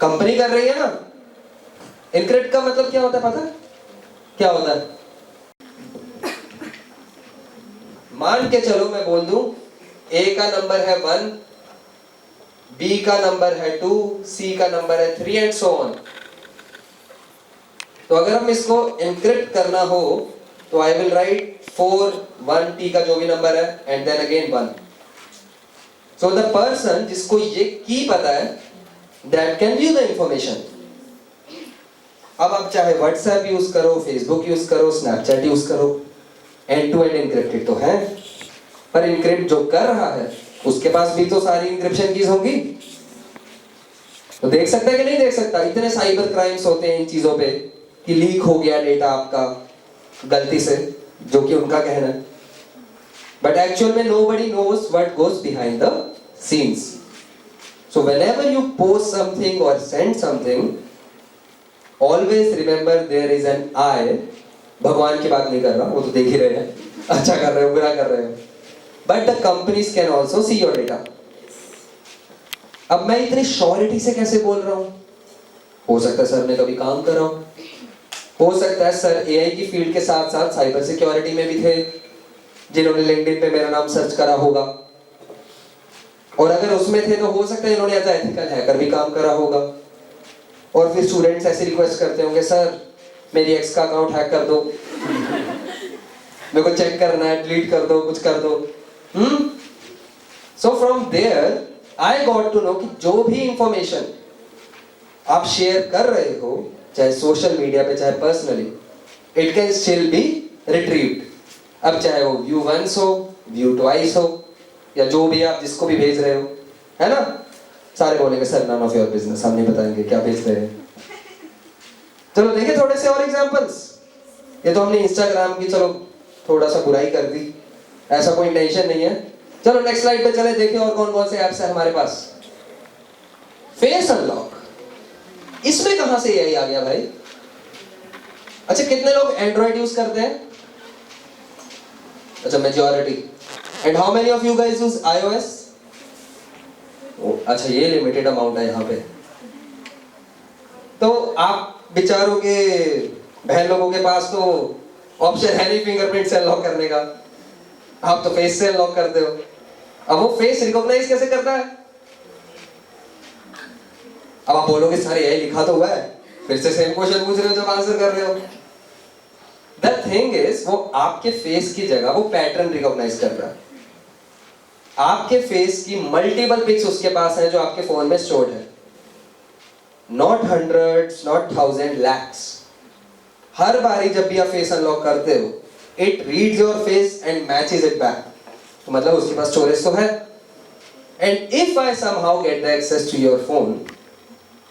कंपनी कर रही है ना। इनक्रिप्ट का मतलब क्या होता है पता है? क्या होता है? मान के चलो मैं बोल दूं A का नंबर है 1, B का नंबर है 2, C का नंबर है 3 एंड सो ऑन। तो अगर हम इसको इनक्रिप्ट करना हो तो आई विल राइट 4, 1, T का जो भी नंबर है and then again 1। So the person जिसको ये की पता है, that can view the information। अब आप चाहे WhatsApp यूज करो, Facebook यूज करो, Snapchat यूज करो, end to end encrypted तो है, पर encrypt जो कर रहा है उसके पास भी तो सारी encryption कीज होंगी। तो देख सकता है कि नहीं देख सकता? इतने साइबर क्राइम्स होते हैं इन चीजों पे कि लीक हो गया डेटा आपका गलती से, जो कि उनका कहना है, बट एक्चुअल में nobody knows what goes behind the scenes. So whenever you post something or send something, always remember there is an I. भगवान की बात नहीं कर रहा, वो तो देख ही रहे हैं, अच्छा कर रहे हो बुरा कर रहे हो, but the companies can also see your data. अब मैं इतनी श्योरिटी से कैसे बोल रहा हूँ? हो सकता है सर ने कभी काम करा हो सकता है सर एआई की फील्ड के साथ साथ साइबर सिक्योरिटी में भी थे, जिन्होंने लिंक्डइन पे मेरा नाम सर्च करा होगा, और अगर उसमें थे तो हो सकता है इन्होंने एज एथिकल हैकर भी काम करा होगा। और फिर स्टूडेंट्स ऐसे रिक्वेस्ट करते होंगे, सर मेरी एक्स का अकाउंट हैक कर दो, मेरे को चेक करना है, डिलीट कर दो, कुछ कर दो। So from there I got to know कि जो भी इंफॉर्मेशन आप शेयर कर रहे हो, चाहे सोशल मीडिया पे चाहे personally, it can still be retrieved. अब चाहे वो व्यू वंस हो, व्यू ट्वाइस हो, या जो भी आप जिसको भी भेज रहे हो, है ना? सारे बोलेंगे sir none of your business, हम नहीं बताएंगे क्या भेज रहे हैं। चलो देखें थोड़े से और एग्जांपल्स। ये तो हमने इंस्टाग्राम की चलो थोड़ा सा बुराई कर दी, ऐसा कोई इंटेंशन नहीं है। चलो नेक्स्ट स्लाइड पे चले, देखें और कौन कौन से ऐप्स है हमारे पास। फेस अनलॉक, इसमें कहां से एआई आ गया भाई? अच्छा कितने लोग एंड्रॉइड यूज करते हैं? अच्छा majority. And how many of you guys use iOS? अच्छा ये लिमिटेड अमाउंट है यहाँ पे। तो आप बेचारों के बहन लोगों के पास तो ऑप्शन है नहीं फिंगरप्रिंट से अनलॉक करने का, आप तो फेस से अनलॉक करते हो। अब वो फेस रिकॉग्नाइज कैसे करता है? अब आप बोलोगे सर यही लिखा तो हुआ है, फिर से सेम क्वेश्चन पूछ रहे हो जब आंसर कर रहे हो। द थिंग इज वो आपके फेस की जगह वो पैटर्न रिकॉग्नाइज कर रहा है। आपके फेस की मल्टीपल पिक्स उसके पास है जो आपके फोन में स्टोर्ड है, not hundreds, not thousand, lakhs. हर बारी जब भी आप फेस अनलॉक करते हो, it reads your face and matches it back. तो मतलब उसके पास स्टोरेज तो है। And if I somehow get the access to your phone,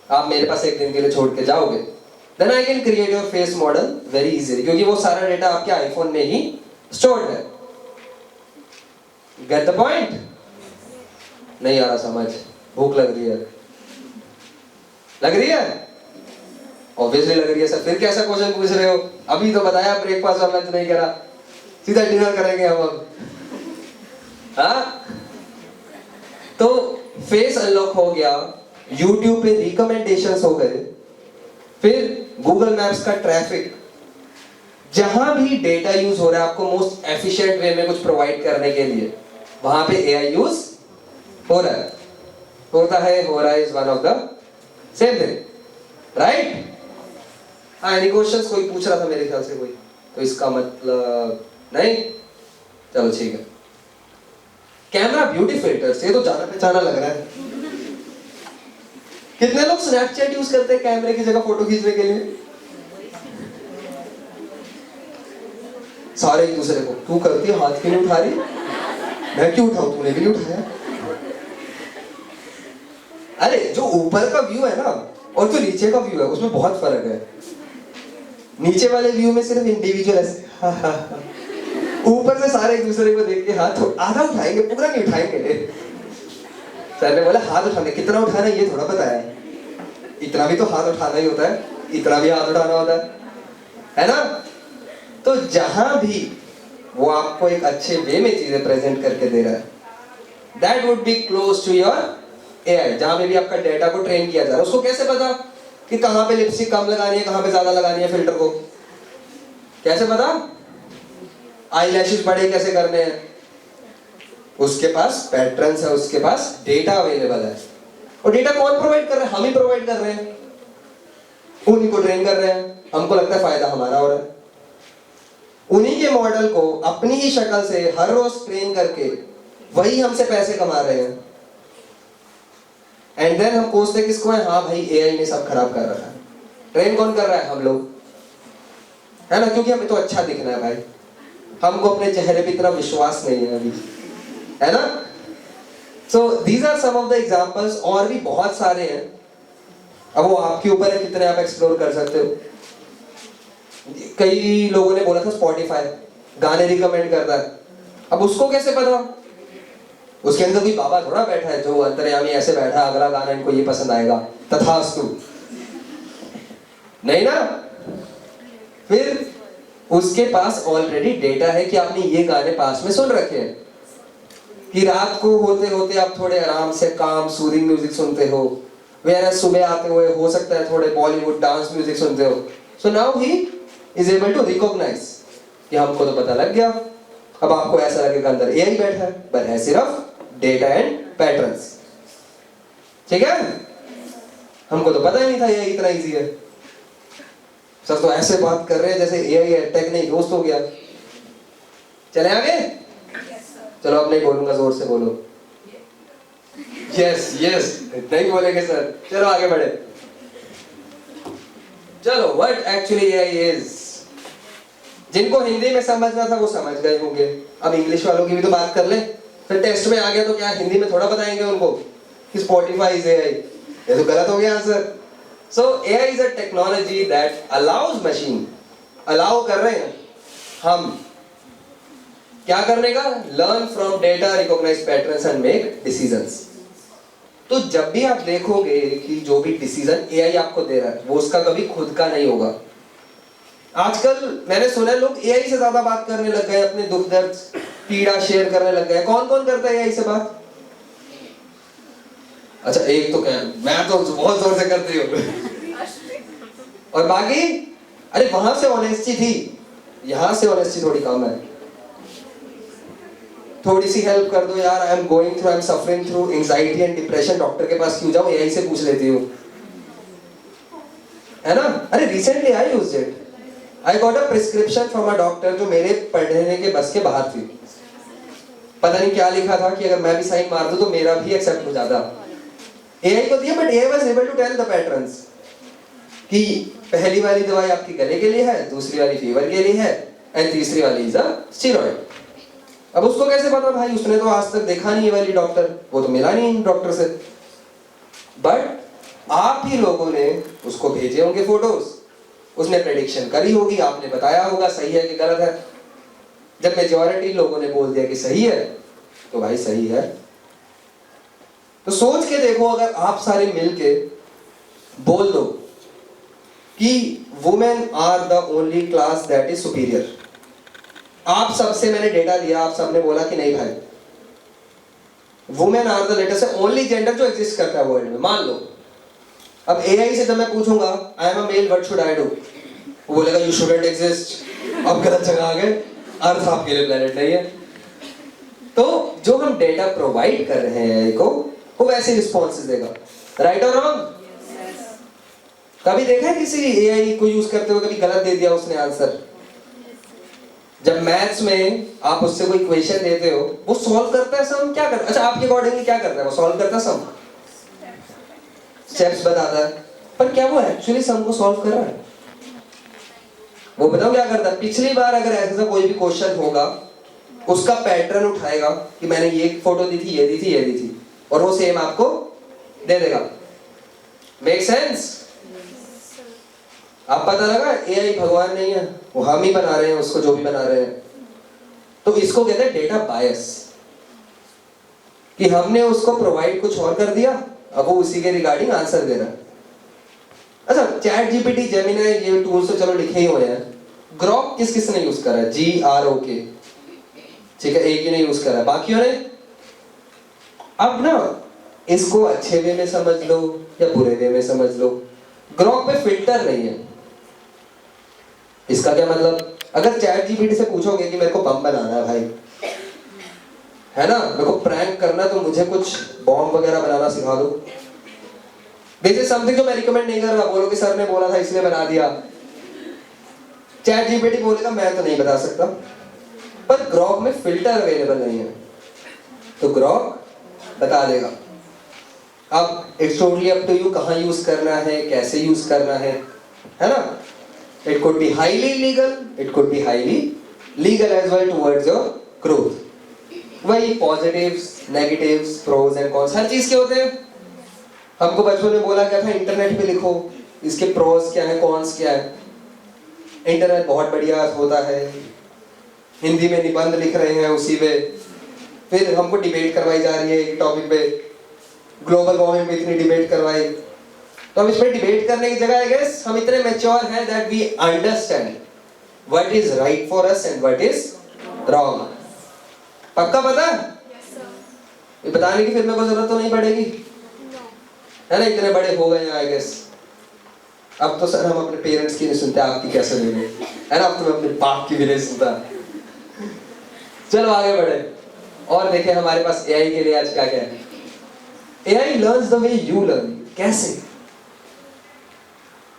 आप मेरे पास एक दिन के लिए छोड़ के जाओगे, then I can create your face model very easily, क्योंकि वो सारा डेटा आपके आईफोन में ही स्टोर्ड है। Get the point? नहीं आ रहा समझ? भूख लग रही है? लग रही है? ऑब्वियसली लग रही है सर, फिर कैसा क्वेश्चन पूछ रहे हो? अभी तो बताया ब्रेकफास्ट और लंच नहीं करा, सीधा डिनर करेंगे हम अब। हाँ? तो फेस अनलॉक हो गया, YouTube पे रिकमेंडेशंस हो गए, फिर गूगल मैप्स का ट्रैफिक, जहां भी डेटा यूज हो रहा है आपको मोस्ट एफिशिएंट वे में कुछ प्रोवाइड करने के लिए, वहां पे एआई यूज हो रहा है, होता है, हो रहा है, is one of the same thing, right? हाँ, एनी क्वेश्चंस? कोई पूछ रहा था मेरे ख्याल से कोई, तो इसका मतलब नहीं? चलो ठीक है। कैमरा ब्यूटी फिल्टर्स, ये तो जाना पहचाना लग रहा है। कितने लोग स्नैपचैट यूज करते हैं कैमरे की जगह फोटो खींचने के लिए? सारे एक दूसरे को, तू करती है, हाथ क्यों नहीं उठा रही? मैं क्यों उठाऊं, तूने भी नहीं उठाया। अरे जो ऊपर का व्यू है ना और जो नीचे का व्यू है उसमें बहुत फर्क है। नीचे वाले व्यू में सिर्फ इंडिविजुअल ऐसे हा हा हा, ऊपर से सारे एक दूसरे को देख के हाथ आधा उठाएंगे, पूरा नहीं उठाएंगे। सर ने बोला हाथ उठाने, कितना उठाना ये थोड़ा बताया, इतना भी तो हाथ उठाना ही होता है, इतना भी हाथ उठाना होता है ना? तो जहां भी वो आपको एक अच्छे वे में चीजें प्रेजेंट करके दे रहा है, that would be close to your AI. जहां पे भी आपका डेटा को ट्रेन किया जा रहा है, उसको कैसे पता कि कहां पे लिपस्टिक कम लगानी है, कहां पे ज्यादा लगानी है फिल्टर को? कैसे पता? आईलैशेस बड़े कैसे करने हैं? उसके पास पैटर्न्स है, उसके पास डेटा अवेलेबल है। और डेटा कौन प्रोवाइड कर रहा है? हम ही प्रोवाइड कर रहे हैं, उन्हीं को ट्रेन कर रहे हैं। हमको लगता है फायदा हमारा हो रहा है। उन्हीं के मॉडल को अपनी ही शक्ल से हर रोज ट्रेन करके वही हमसे पैसे कमा रहे हैं। एंड देन हम कोसते किसको है? हाँ भाई एआई ने सब खराब कर रखा है। ट्रेन कौन कर रहा है? हम लोग, है ना? क्योंकि हमें तो अच्छा दिखना है भाई, हमको अपने चेहरे पे इतना विश्वास नहीं है अभी, है ना? So these are some of the examples, और भी बहुत सारे हैं। अब वो आपके ऊपर है कितने आप एक्सप्लोर कर सकते हो। कई लोगों ने बोला था स्पॉटिफाई गाने रिकमेंड करता है, अब उसको कैसे पता? उसके अंदर कोई बाबा थोड़ा बैठा है जो अंतर्यामी ऐसे बैठा है अगला गाना इनको ये पसंद आएगा तथास्तु, नहीं ना। फिर उसके पास ऑलरेडी डेटा है कि आपने ये गाने पास में सुन रखे हैं, कि रात को होते होते आप थोड़े आराम से काम सूदिंग म्यूजिक सुनते हो, वेयर सुबह आते हुए हो सकता है थोड़े बॉलीवुड डांस म्यूजिक सुनते हो। So now he is able to recognise कि हमको तो पता लग गया। अब आपको ऐसा लगेगा अंदर एआई बैठा है, पर है सिर्फ डेटा एंड पैटर्न्स, ठीक है। हमको तो पता ही नहीं था एआई इतना इजी है। सब तो ऐसे बात कर रहे हैं जैसे एआई है, टेक नहीं दोस्त हो गया। चले आगे, चलो अब नहीं बोलूंगा, जोर से बोलो यस यस, नहीं बोलेंगे सर। चलो आगे बढ़े। चलो व्हाट एक्चुअली एआई इज, जिनको हिंदी में समझना था वो समझ गए होंगे। अब इंग्लिश वालों की भी तो बात कर ले। फिर टेस्ट में आ गया तो क्या हिंदी में थोड़ा बताएंगे उनको कि स्पॉटिफाई इज एआई, ये तो गलत हो गया answer. So AI is a technology that allows machine, allow कर रहे हैं हम क्या करने का, learn from data, recognise patterns and make decisions. तो जब भी आप देखोगे कि जो भी डिसीजन एआई आपको दे रहा है वो उसका कभी खुद का नहीं होगा। आजकल मैंने सुना है लोग एआई से ज्यादा बात करने लग गए, अपने दुख दर्द पीड़ा शेयर करने लग गए। कौन कौन करता है एआई से बात? अच्छा एक तो क्या, मैं तो बहुत जोर से करती हूँ और बाकी अरे वहां से ऑनेस्टी थी, यहां से ऑनेस्टी थोड़ी कम है। थोड़ी सी हेल्प कर दो यार, I am going through, I am suffering through anxiety and depression, doctor के पास क्यों जाऊं, एआई से पूछ लेती हूँ, है ना। अरे recently I used it, I got a prescription from a doctor जो मेरे पढ़ने के बस के बाहर थी। पता नहीं क्या लिखा था कि अगर मैं भी साइन मार दूं तो मेरा भी एक्सेप्ट हो जाता। एआई को दिया, but AI was able to tell the patterns कि पहली वाली दवाई आपकी गले के लिए है, दूसरी वाली फीवर के लिए है एंड तीसरी वाली इज अ स्टेरॉइड। अब उसको कैसे पता भाई, उसने तो आज तक देखा नहीं ये वाली डॉक्टर, वो तो मिला नहीं डॉक्टर से। बट आप ही लोगों ने उसको भेजे होंगे फोटोज, उसने प्रेडिक्शन करी होगी, आपने बताया होगा सही है कि गलत है। जब मेजॉरिटी लोगों ने बोल दिया कि सही है तो भाई सही है। तो सोच के देखो, अगर आप सारे मिलके बोल दो कि women are the only class that is superior, आप सबसे मैंने डेटा लिया, आप सबने बोला कि नहीं भाई women are the latest only gender जो एग्जिस्ट करता है वर्ल्ड में, मान लो। अब एआई से जब मैं पूछूंगा I am a male what should I do, वो बोलेगा यू शुडंट एग्जिस्ट। अब गलत जगह आ गए, अर्थ आपके लिए प्लेनेट नहीं है। तो जो हम डेटा प्रोवाइड कर रहे हैं एआई को, वो वैसे रिस्पॉन्सेस देगा, राइट और रॉन्ग। कभी देखा है किसी एआई को यूज करते हुए कभी गलत दे दिया उसने आंसर? जब मैथ्स में आप उससे कोई क्वेश्चन देते हो, वो सॉल्व करता है सम, क्या करता है? अच्छा आपके अकॉर्डिंगली क्या करता है? वो सॉल्व करता है सम, स्टेप्स बताता है, पर क्या वो एक्चुअली सम को सॉल्व कर रहा है? वो बताओ क्या करता है? पिछली बार अगर ऐसा कोई भी क्वेश्चन होगा, उसका पैटर्न उठाएगा कि मैंने ये फोटो दी थी, ये दी थी, ये दी थी, और वो सेम आपको दे देगा। Make sense? आप पता लगा एआई भगवान नहीं है, वो हम ही बना रहे हैं उसको, जो भी बना रहे हैं। तो इसको कहते हैं डेटा बायस, कि हमने उसको प्रोवाइड कुछ और कर दिया, अब वो उसी के रिगार्डिंग आंसर दे रहा है। अच्छा चैट जीपीटी, जेमिनी, ये टूल्स तो चलो लिखे ही हुए हैं। ग्रॉक किस किस ने यूज करा है? GROK, ठीक है, एक ही ने यूज करा है, बाकियों ने। अब ना इसको अच्छे वे में समझ लो या बुरे वे में समझ लो, ग्रॉक पे फिल्टर नहीं है। इसका क्या मतलब? अगर चैट जीपीटी से पूछोगे कि मेरे को बम बनाना है भाई, है ना, मेरे को प्रैंक करना, तो मुझे कुछ बॉम्ब वगैरह बनाना सिखा दो, दिस इज समथिंग जो मैं रिकमेंड नहीं कर रहा। बोलो कि सर ने बोला था इसलिए बना दिया। चैट जीपीटी बोलेगा मैं तो नहीं बता सकता, पर ग्रॉक में फिल्टर अवेलेबल नहीं है, तो ग्रॉक बता देगा। अब it's totally up to you कहाँ यूज करना है, कैसे यूज करना है ना। It could be highly illegal, it could be highly legal as well towards your growth. वही positives, negatives, pros and cons हर चीज के होते हैं। हमको बचपन में बोला क्या था, इंटरनेट पे लिखो इसके pros क्या है, cons क्या है। इंटरनेट बहुत बढ़िया होता है, हिंदी में निबंध लिख रहे हैं उसी पे, फिर हमको डिबेट करवाई जा रही है एक टॉपिक पे, ग्लोबल वार्मिंग पे इतनी डिबेट करवाई। तो हम इसमें डिबेट करने की जगह आई गेस हम इतने मैच्योर हैं that we understand what is right for us and what is wrong. पक्का पता है? ये बताने की फिर मेरे को जरूरत तो नहीं पड़ेगी, है ना? इतने बड़े हो गए हैं आई गेस। अब तो सर हम अपने पेरेंट्स की नहीं सुनते, आपकी कैसे लेंगे, है ना? अब तो मैं अपने बाप की भी नहीं सुनता। चलो आगे बढ़े और देखें हमारे पास एआई के लिए आज क्या क्या है। AI learns the way you learn. कैसे?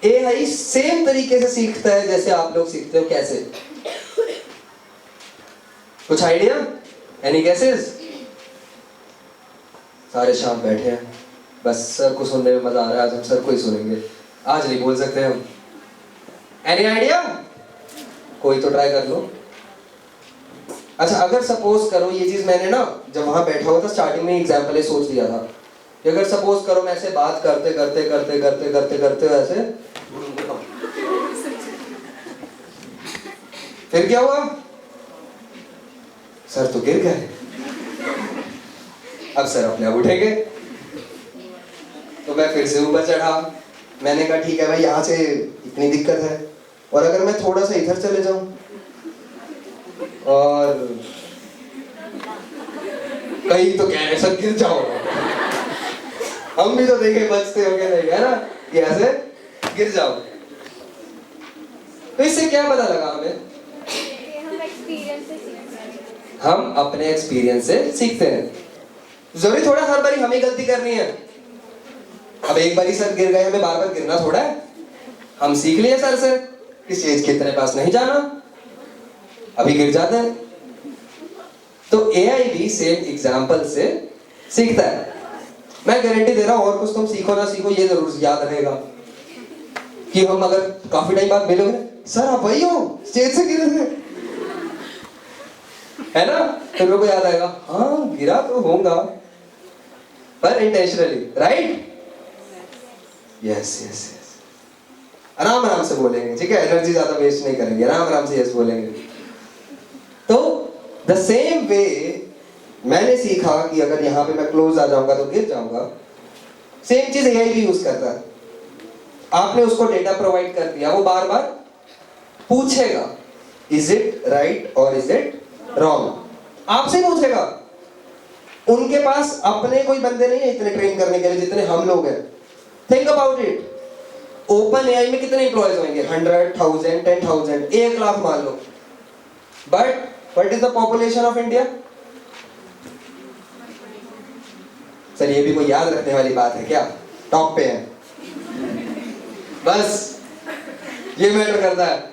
एआई सेम तरीके से सीखता है जैसे आप लोग सीखते हो। कैसे? कुछ आइडिया? Any guesses? सारे शाम बैठे हैं, बस सर को सुनने में मजा आ रहा है, आज हम सर को ही सुनेंगे, आज नहीं बोल सकते हम। Any idea? कोई तो ट्राई कर लो। अच्छा, अगर सपोज करो ये चीज मैंने ना जब वहां बैठा हुआ था स्टार्टिंग में एग्जाम्पल सोच लिया था कि अगर सपोज करो मैं ऐसे बात करते करते करते करते करते करते ऐसे, फिर क्या हुआ? सर तो गिर गए। अब सर अपने आप उठेंगे, तो मैं फिर से ऊपर चढ़ा। मैंने कहा ठीक है भाई, यहाँ से इतनी दिक्कत है, और अगर मैं थोड़ा सा इधर चले जाऊं और कहीं तो कह रहे सर गिर जाओ, हम भी तो देखे बचते हो क्या नहीं, है ना? कि ऐसे गिर जाओ। तो इससे क्या पता लगा हमें? हम एक्सपीरियंस से सीखते हैं। हम अपने एक्सपीरियंस से सीखते हैं। जरूरी थोड़ा हर बारी हमें गलती करनी है। अब एक बारी सर गिर गए, हमें बार बार गिरना थोड़ा है। हम सीख लिए सर से कि स्टेज के इतने पास नहीं जाना, अभी गिर जाते हैं। तो एआई भी सेम एग्जांपल से सीखता है। मैं गारंटी दे रहा हूं, और कुछ तुम सीखो ना सीखो, ये जरूर याद रहेगा कि हम अगर काफी टाइम बाद मिलोगे, सर आप वही हो स्टेज से गिरे थे, है ना? फिर मेरे को याद आएगा, हाँ गिरा तो होगा पर intentionally, right? Yes yes yes. आराम आराम से बोलेंगे, ठीक है? एनर्जी ज्यादा वेस्ट नहीं करेंगे, आराम आराम से यस बोलेंगे। तो द सेम वे मैंने सीखा कि अगर यहाँ पे मैं क्लोज आ जाऊंगा तो गिर जाऊंगा, सेम चीज एआई भी यूज करता है। आपने उसको डेटा प्रोवाइड कर दिया, वो बार बार पूछेगा इज इट राइट और इज इट रॉन्ग, आपसे पूछेगा। उनके पास अपने कोई बंदे नहीं है इतने ट्रेन करने के लिए जितने हम लोग हैं। Think about it, OpenAI में कितने एम्प्लॉयज होंगे? 100,000, 10,000, 1 लाख मान लो। But what is the population of India? Sir ये भी कोई याद रखने वाली बात है क्या? टॉप पे है, बस ये मैटर करता है।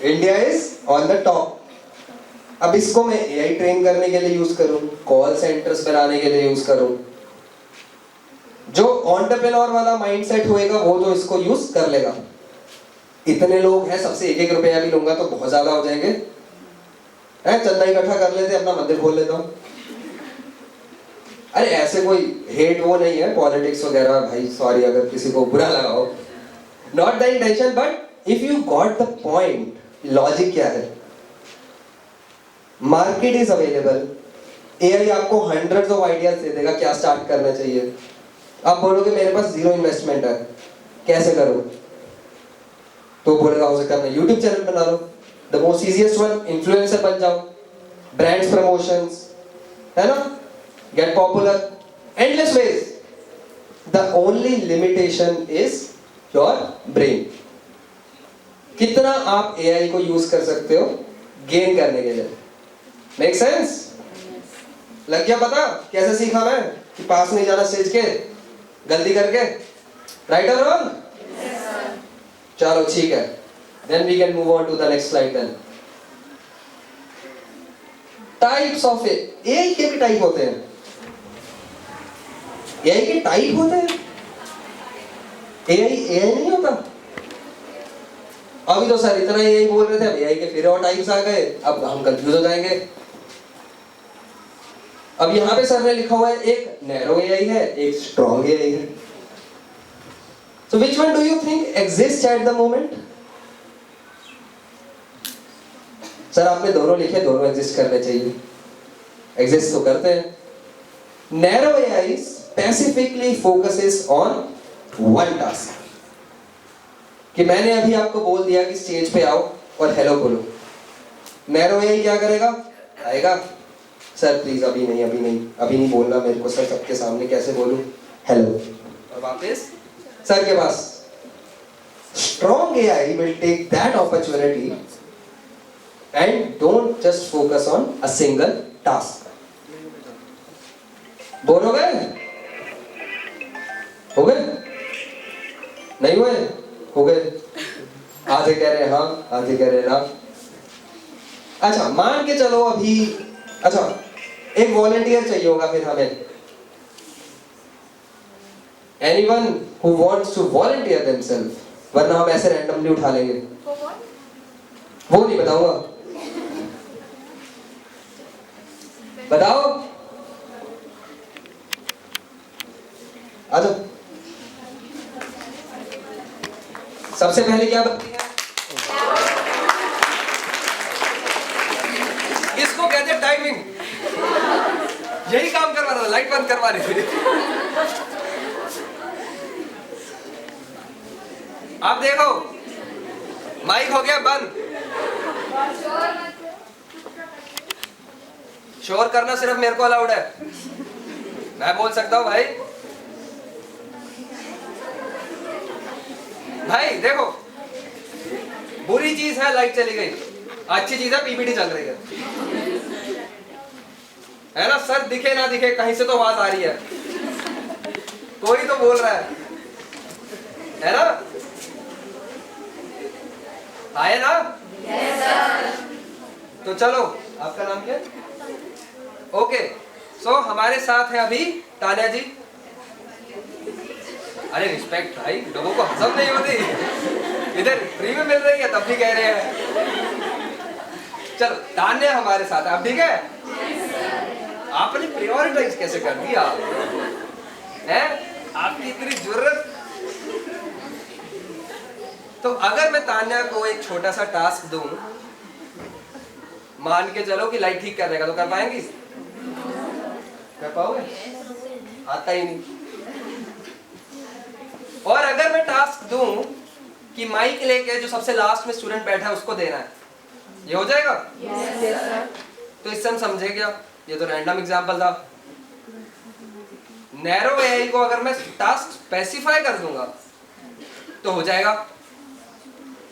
India is on the top. अब इसको मैं एआई ट्रेन करने के लिए यूज करूं, कॉल सेंटर्स बनाने के लिए यूज करूं, जो एंटरप्रेन्योर वाला माइंडसेट होएगा वो तो इसको यूज कर लेगा। इतने लोग हैं, सबसे 1-1 रुपया भी लूंगा तो बहुत ज्यादा हो जाएंगे, है? चंदा इकट्ठा कर लेते, अपना मंदिर खोल लेता हूं। अरे ऐसे कोई हेट वो नहीं है, पॉलिटिक्स वगैरह, भाई सॉरी अगर किसी को बुरा लगा हो, not the intention, but if you got the point, logic क्या है? मार्केट इज अवेलेबल, एआई आपको हंड्रेड्स ऑफ आइडियाज दे देगा क्या स्टार्ट करना चाहिए। आप बोलोगे मेरे पास 0 इन्वेस्टमेंट है, कैसे करूं? तो बोलेगा हो सकता है अपना यूट्यूब चैनल बना लो, the most easiest one, influencer बन जाओ, ब्रांड्स प्रमोशंस, है ना? Get popular, endless ways. The only limitation is your brain. कितना आप एआई को यूज कर सकते हो गेन करने के लिए। Make sense? लग गया पता कैसे सीखा मैं कि पास नहीं जाना स्टेज के गलती करके, राइट और रॉन्ग? चलो ठीक है, then we can move on to the next slide. Then types of AI के भी टाइप होते हैं। एआई के टाइप होते हैं, एआई एआई नहीं होता। अभी तो सर इतना एआई बोल रहे थे, अब एआई के फिर और टाइप्स आ गए, अब हम कंफ्यूज हो जाएंगे। अब यहां पे सर ने लिखा हुआ है एक नैरो एआई है, एक स्ट्रॉन्ग एआई है। So which one do you think exist at the moment? Sir आपने दोनों लिखे, दोनों एग्जिस्ट करने चाहिए, एग्जिस्ट तो करते हैं। Narrow AI specifically focuses on one task. कि मैंने अभी आपको बोल दिया कि स्टेज पे आओ और हेलो बोलो, नैरो एआई क्या करेगा? आएगा, सर प्लीज अभी नहीं बोलना मेरे को, सर सबके सामने कैसे बोलूं, हेलो, और वापस सर के पास। Strong AI will take that opportunity and don't just focus on a single task. बोल हो गए? हो गए? नहीं हुए? हो गए? आधे कह रहे हैं हाँ, आधे कह रहे हैं ना। अच्छा, मान के चलो अभी, अच्छा एक वॉलंटियर चाहिए होगा फिर हमें। Anyone who wants to volunteer themselves, वरना हम ऐसे रैंडमली उठा लेंगे। वो नहीं बताऊंगा, बताओ। आजा, सबसे पहले क्या बनती है? इसको कहते हैं टाइमिंग। यही काम करवा रहा था, लाइट बंद करवा रही थी। अब देखो, माइक हो गया बंद। शोर करना सिर्फ मेरे को अलाउड है, मैं बोल सकता हूं भाई। भाई देखो, बुरी चीज है लाइट चली गई, अच्छी चीज है पीपीटी चल रही है ना। सर दिखे ना दिखे, कहीं से तो आवाज आ रही है, कोई तो बोल रहा है ना? आए ना? Yes, sir. तो चलो, आपका नाम क्या? ओके, सो हमारे साथ है अभी तान्या जी। अरे रिस्पेक्ट भाई, लोगों को हजम नहीं होती, इधर फ्री में मिल रही है तब भी कह रहे हैं। चलो, तान्या हमारे साथ है, आप ठीक है? आपने प्रायोरिटाइज कैसे कर दिया है? आपकी इतनी जरूरत। तो अगर मैं तान्या को एक छोटा सा टास्क दूं, मान के चलो कि लाइट ठीक कर देगा, तो कर पाएंगी? कर पाओगे? आता ही नहीं। और अगर मैं टास्क दूं कि माइक लेके जो सबसे लास्ट में स्टूडेंट बैठा है उसको देना है, ये हो जाएगा? Yes, sir. तो इससे हम समझे क्या? ये तो रैंडम एग्जांपल था। नैरो एआई को अगर मैं टास्क स्पेसिफाई कर दूंगा तो हो जाएगा।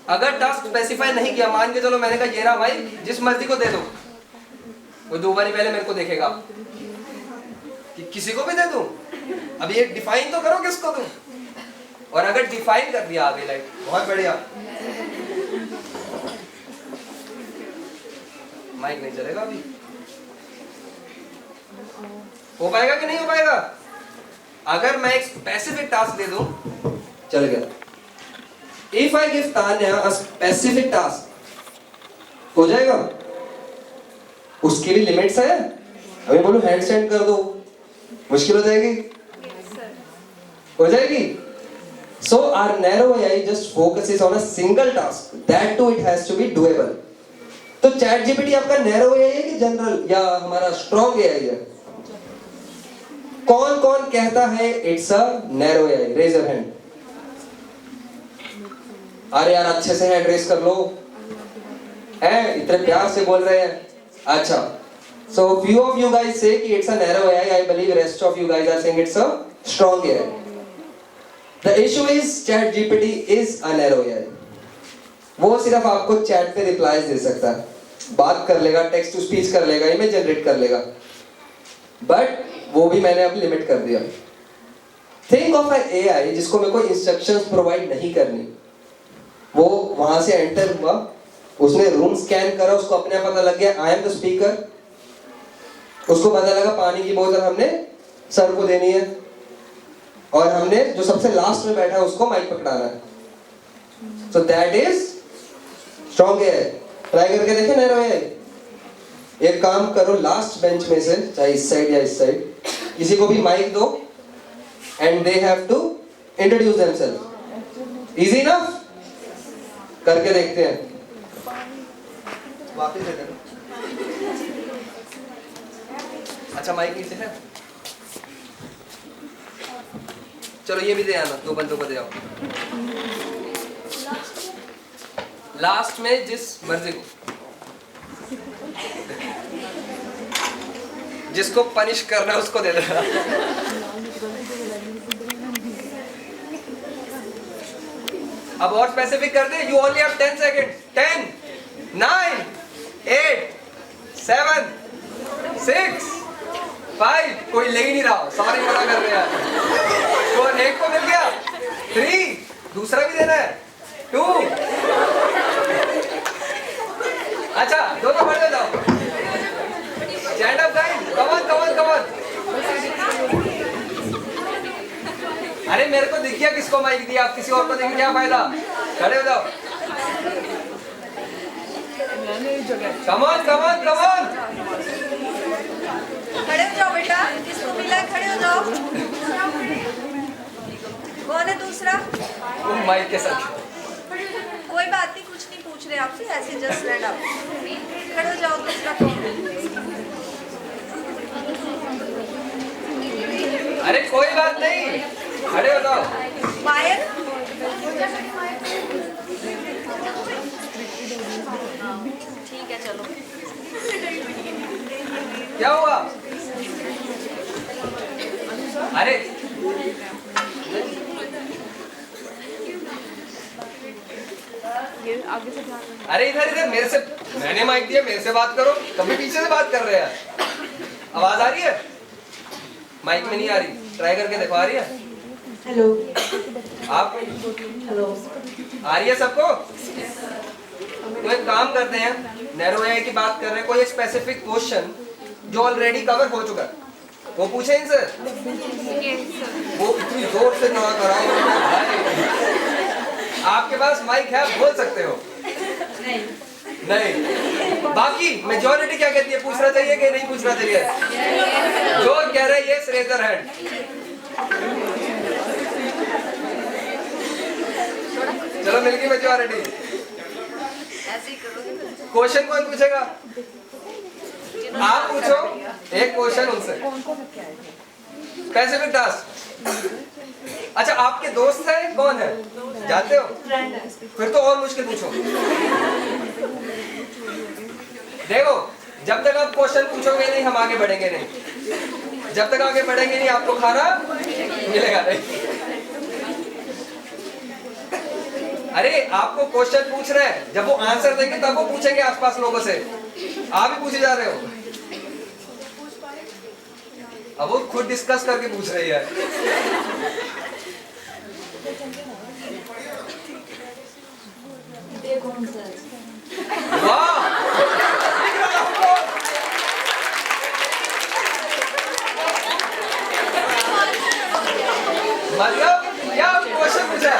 अगर टास्क स्पेसिफाई नहीं किया, मान के चलो मैंने कहा ये रहा भाई, जिस मर्जी को दे दो, वो 2 बारी पहले मेरे को देखेगा कि किसी को भी दे दूं। अब ये डिफाइन तो करो किसको दूं। और अगर डिफाइन कर दिया आगे लाइक, बहुत बढ़िया। माइक नहीं चलेगा अभी, हो पाएगा कि नहीं हो पाएगा? अगर मैं एक स्पेसिफिक टास्क दे दूं, चल गया। If I give Tanya a specific task, हो जाएगा? उसकी भी लिमिट्स है। अभी बोलूं हैंड स्टैंड कर दो, मुश्किल हो जाएगी? हो जाएगी? So our narrow AI just focuses on a single task. That too it has to be doable. तो चैट जीपीटी आपका नैरो एआई है कि जनरल या हमारा स्ट्रॉन्ग एआई है? कौन कौन कहता है it's a narrow AI? Raise your hand. अरे यार अच्छे से हैंड रेज कर लो, इतने प्यार से बोल रहे हैं। अच्छा, so few of you guys say कि it's a narrow AI. I believe rest of you guys are saying it's a strong AI. The issue is ChatGPT is a narrow AI. वो सिर्फ आपको चैट पे replies दे सकता है, बात कर लेगा, टेक्स्ट टू स्पीच कर लेगा, इमेज जनरेट कर लेगा, बट वो भी मैंने अब लिमिट कर दिया। थिंक ऑफ अ एआई जिसको मेरे को इंस्ट्रक्शंस प्रोवाइड नहीं करनी। वो वहां से एंटर हुआ, उसने रूम स्कैन करा, उसको अपने पता लग गया आई एम द स्पीकर, उसको पता लगा पानी की बोतल हमने सर को देनी है, और हमने जो सबसे लास्ट में बैठा है उसको माइक पकड़ाना है। So that is strong AI. Try करके देखे नैरो एआई। एक काम करो, लास्ट बेंच में से, चाहे इस साइड या इस साइड, किसी को भी माइक दो and they have to introduce themselves. Easy enough? करके देखते हैं। वापस दे देना। अच्छा माइक नीचे है, चलो ये भी दे आना, 2 बंदों को दे आओ। लास्ट में जिस मर्जी को, जिसको पनिश करना है उसको दे देना। अब और स्पेसिफिक कर दे, यू ओनली हैव 10 सेकंड। 10 9 8 7 6 5, कोई ले ही नहीं रहा, सारे मना कर रहे हैं। तो एक को मिल गया, 3, दूसरा भी देना है, 2, अच्छा दोनों बढ़ जाओ। Stand up guys, come on come on come on. अरे मेरे को दिख गया किसको माइक दिया, आप किसी और को देंगे क्या फायदा, खड़े हो जाओ। Come on come on come on, खड़े हो जाओ बेटा, जिसको मिला है खड़े हो जाओ। कौन है दूसरा? वो माइक के साथ। कोई बात नहीं, कुछ नहीं पूछ रहे आपसे, ऐसे जस्ट स्टैंड अप, खड़े हो जाओ। दूसरा कौन है? अरे कोई बात नहीं, खड़े हो जाओ। पायल, ठीक है चलो। क्या हुआ? अरे अरे इधर इधर, मेरे से, मैंने माइक दिया, मेरे से बात करो, कभी पीछे से बात कर रहे हैं। आवाज आ रही है? माइक में नहीं आ रही, ट्राई करके देखो, आ रही है? हेलो, आप हेलो, आ रही है सबको? तो एक काम करते हैं, नैरो एआई की बात कर रहे हैं, कोई स्पेसिफिक क्वेश्चन जो ऑलरेडी कवर हो चुका है वो पूछे इनसे। वो इतनी जोर से ना कराओ भाई। आपके पास माइक है, बोल सकते हो। नहीं, बाकी मेजॉरिटी क्या कहती है, पूछना चाहिए कि नहीं पूछना चाहिए? जो कह रहे हैं ये रेज योर हैंड। चलो मिल गई मेजॉरिटी। क्वेश्चन कौन पूछेगा? आप पूछो एक क्वेश्चन उनसे। Specific task. अच्छा आपके दोस्त है, कौन है, जानते हो? फिर तो और मुश्किल पूछो। देखो जब तक आप क्वेश्चन पूछोगे नहीं हम आगे बढ़ेंगे नहीं, जब तक आगे बढ़ेंगे नहीं आपको खाना मिलेगा नहीं। अरे आपको क्वेश्चन पूछ रहे हैं, जब वो आंसर देंगे तब वो पूछेंगे आसपास लोगों से, आप ही पूछे जा रहे हो। अब वो खुद डिस्कस करके पूछ रही है। वाह, मतलब क्या क्वेश्चन पूछा?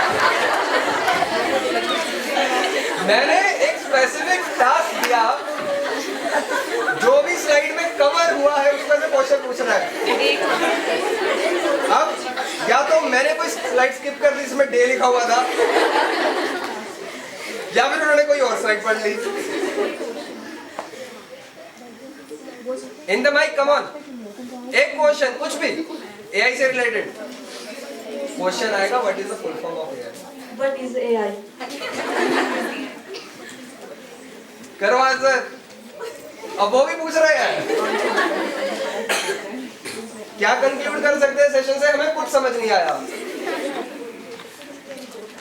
मैंने एक स्पेसिफिक टास्क दिया, जो भी स्लाइड में कवर हुआ है उसमें से क्वेश्चन पूछना है। अब या तो मैंने कोई स्लाइड स्किप कर दी इसमें डे लिखा हुआ था, या फिर उन्होंने कोई और स्लाइड पढ़ ली। In the mike, come on, एक क्वेश्चन कुछ भी एआई से रिलेटेड क्वेश्चन आएगा। What is the full form of AI? What is AI? करो आंसर। अब वो भी पूछ रहे हैं। क्या कंक्लूड कर सकते हैं सेशन से? हमें कुछ समझ नहीं आया।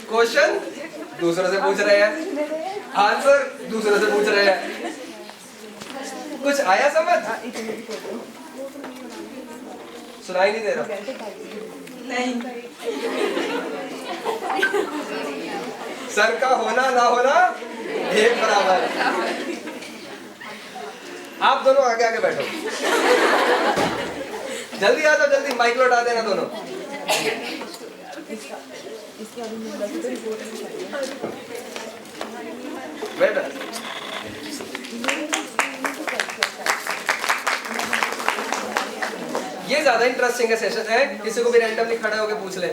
क्वेश्चन दूसरों से पूछ रहे हैं, आंसर दूसरों से पूछ रहे हैं। कुछ आया समझ? सुनाई नहीं दे रहा? नहीं। सर का होना ना होना एक बराबर। आप दोनों आगे आगे बैठो, जल्दी आ जाओ, जल्दी माइक लौटा देना दोनों। बैठ। ये ज्यादा इंटरेस्टिंग है सेशन है, किसी को भी रैंडमली खड़े होकर पूछ ले।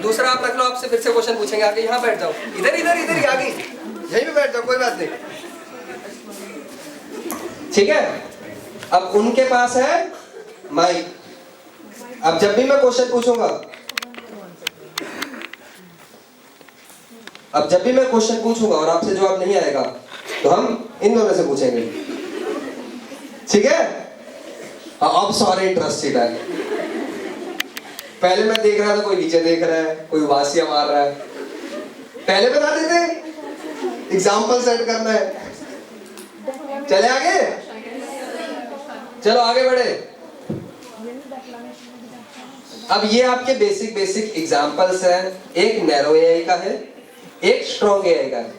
दूसरा आप रख लो, आपसे फिर से क्वेश्चन पूछेंगे आगे। यहाँ बैठ जाओ, इधर इधर इधर ही आगे, यहीं पे बैठ जाओ, कोई बात नहीं। ठीक है, अब उनके पास है माइक। अब जब भी मैं क्वेश्चन पूछूंगा, और आपसे जवाब नहीं आएगा तो हम इन दोनों से पूछेंगे, ठीक है? अब सारे इंटरेस्टेड है। पहले मैं देख रहा था कोई नीचे देख रहा है, कोई वासिया मार रहा है। पहले बता देते, एग्जाम्पल सेट करना है। चले आगे, चलो आगे बढ़े। अब ये आपके बेसिक एग्जाम्पल्स हैं। एक नैरो एआई का है, एक स्ट्रॉन्ग एआई का है।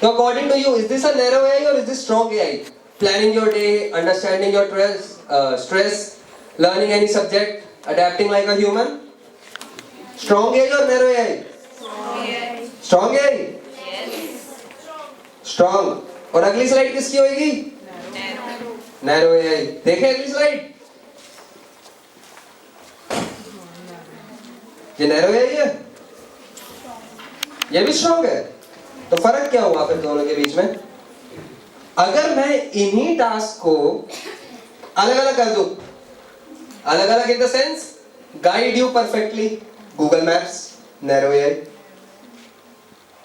तो according to you, is this a narrow AI और is this strong AI? Planning your day, understanding your stress, learning any subject, adapting like a human. Strong AI और narrow AI? Strong AI, strong. और अगली slide किसकी होगी? Narrow AI. देखें अगली slide, ये narrow AI है, ये भी स्ट्रॉन्ग है। तो फर्क क्या हुआ फिर दोनों के बीच में? अगर मैं इन्हीं टास्क को अलग अलग कर दूं, अलग अलग in the sense guide you perfectly, Google maps, narrow AI.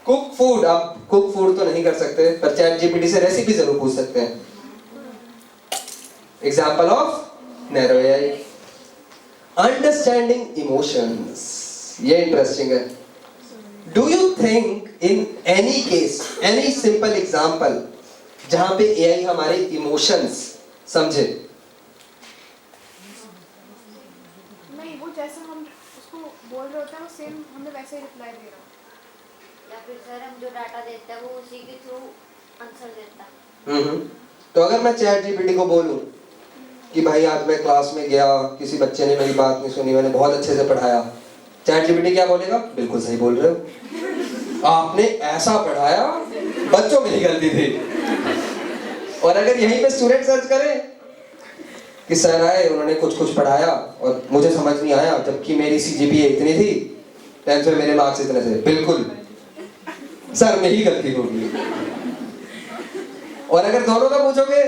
Cook food, आप कुक फूड तो नहीं कर सकते, पर चैट जीपीटी से रेसिपी जरूर पूछ सकते हैं। Example of narrow AI. Understanding emotions, ये इंटरेस्टिंग है। Do you think in any case, any simple example जहां पे एआई हमारे इमोशंस समझे? नहीं, वो जैसा हम उसको बोल रहे होते हैं वो सेम हमें वैसे ही रिप्लाई दे रहा है। या फिर सर हम जो डाटा देते हैं वो उसी के थ्रू आंसर देता है। तो अगर मैं चैट जीपीटी को बोलूं कि भाई आज मैं क्लास में गया, किसी बच्चे ने मेरी बात नहीं सुनी, मैंने बहुत अच्छे से पढ़ाया, चैट जीपीटी क्या बोलेगा? बिल्कुल सही बोल रहे हो, आपने ऐसा पढ़ाया, बच्चों की गलती थी। और अगर यहीं पे स्टूडेंट सर्च करें कि सर आए, उन्होंने कुछ पढ़ाया और मुझे समझ नहीं आया, जबकि मेरी सीजीपीए इतनी थी, 10th में मेरे मार्क्स इतने थे, बिल्कुल सर मेरी गलती होगी। और अगर दोनों का पूछोगे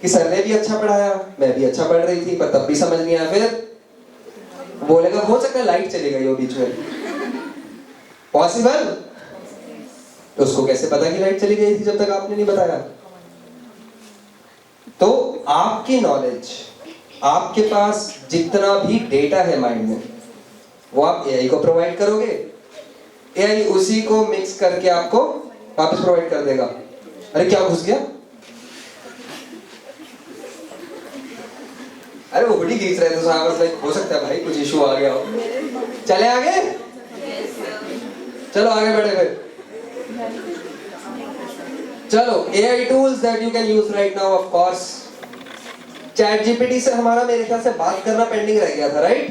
कि सर ने भी अच्छा पढ़ाया, मैं भी अच्छा पढ़ रही थी, पर तब भी समझ नहीं आया, फिर बोलेगा हो सकता है लाइट चली गई हो बीच में। पॉसिबल? तो उसको कैसे पता कि लाइट चली गई थी जब तक आपने नहीं बताया? तो आपकी नॉलेज, आपके पास जितना भी डेटा है माइंड में, वो आप एआई को प्रोवाइड करोगे, एआई उसी को मिक्स करके आपको वापस प्रोवाइड कर देगा। अरे क्या घुस गया? अरे वो बड़ी खींच रहे थे साहब, हो सकता है भाई कुछ इशू आ गया हो। चले आगे, चलो आगे बढ़े फिर। चलो AI tools that you can use right now, of course chat GPT से हमारा मेरे ख्याल से बात करना पेंडिंग रह गया था, राइट?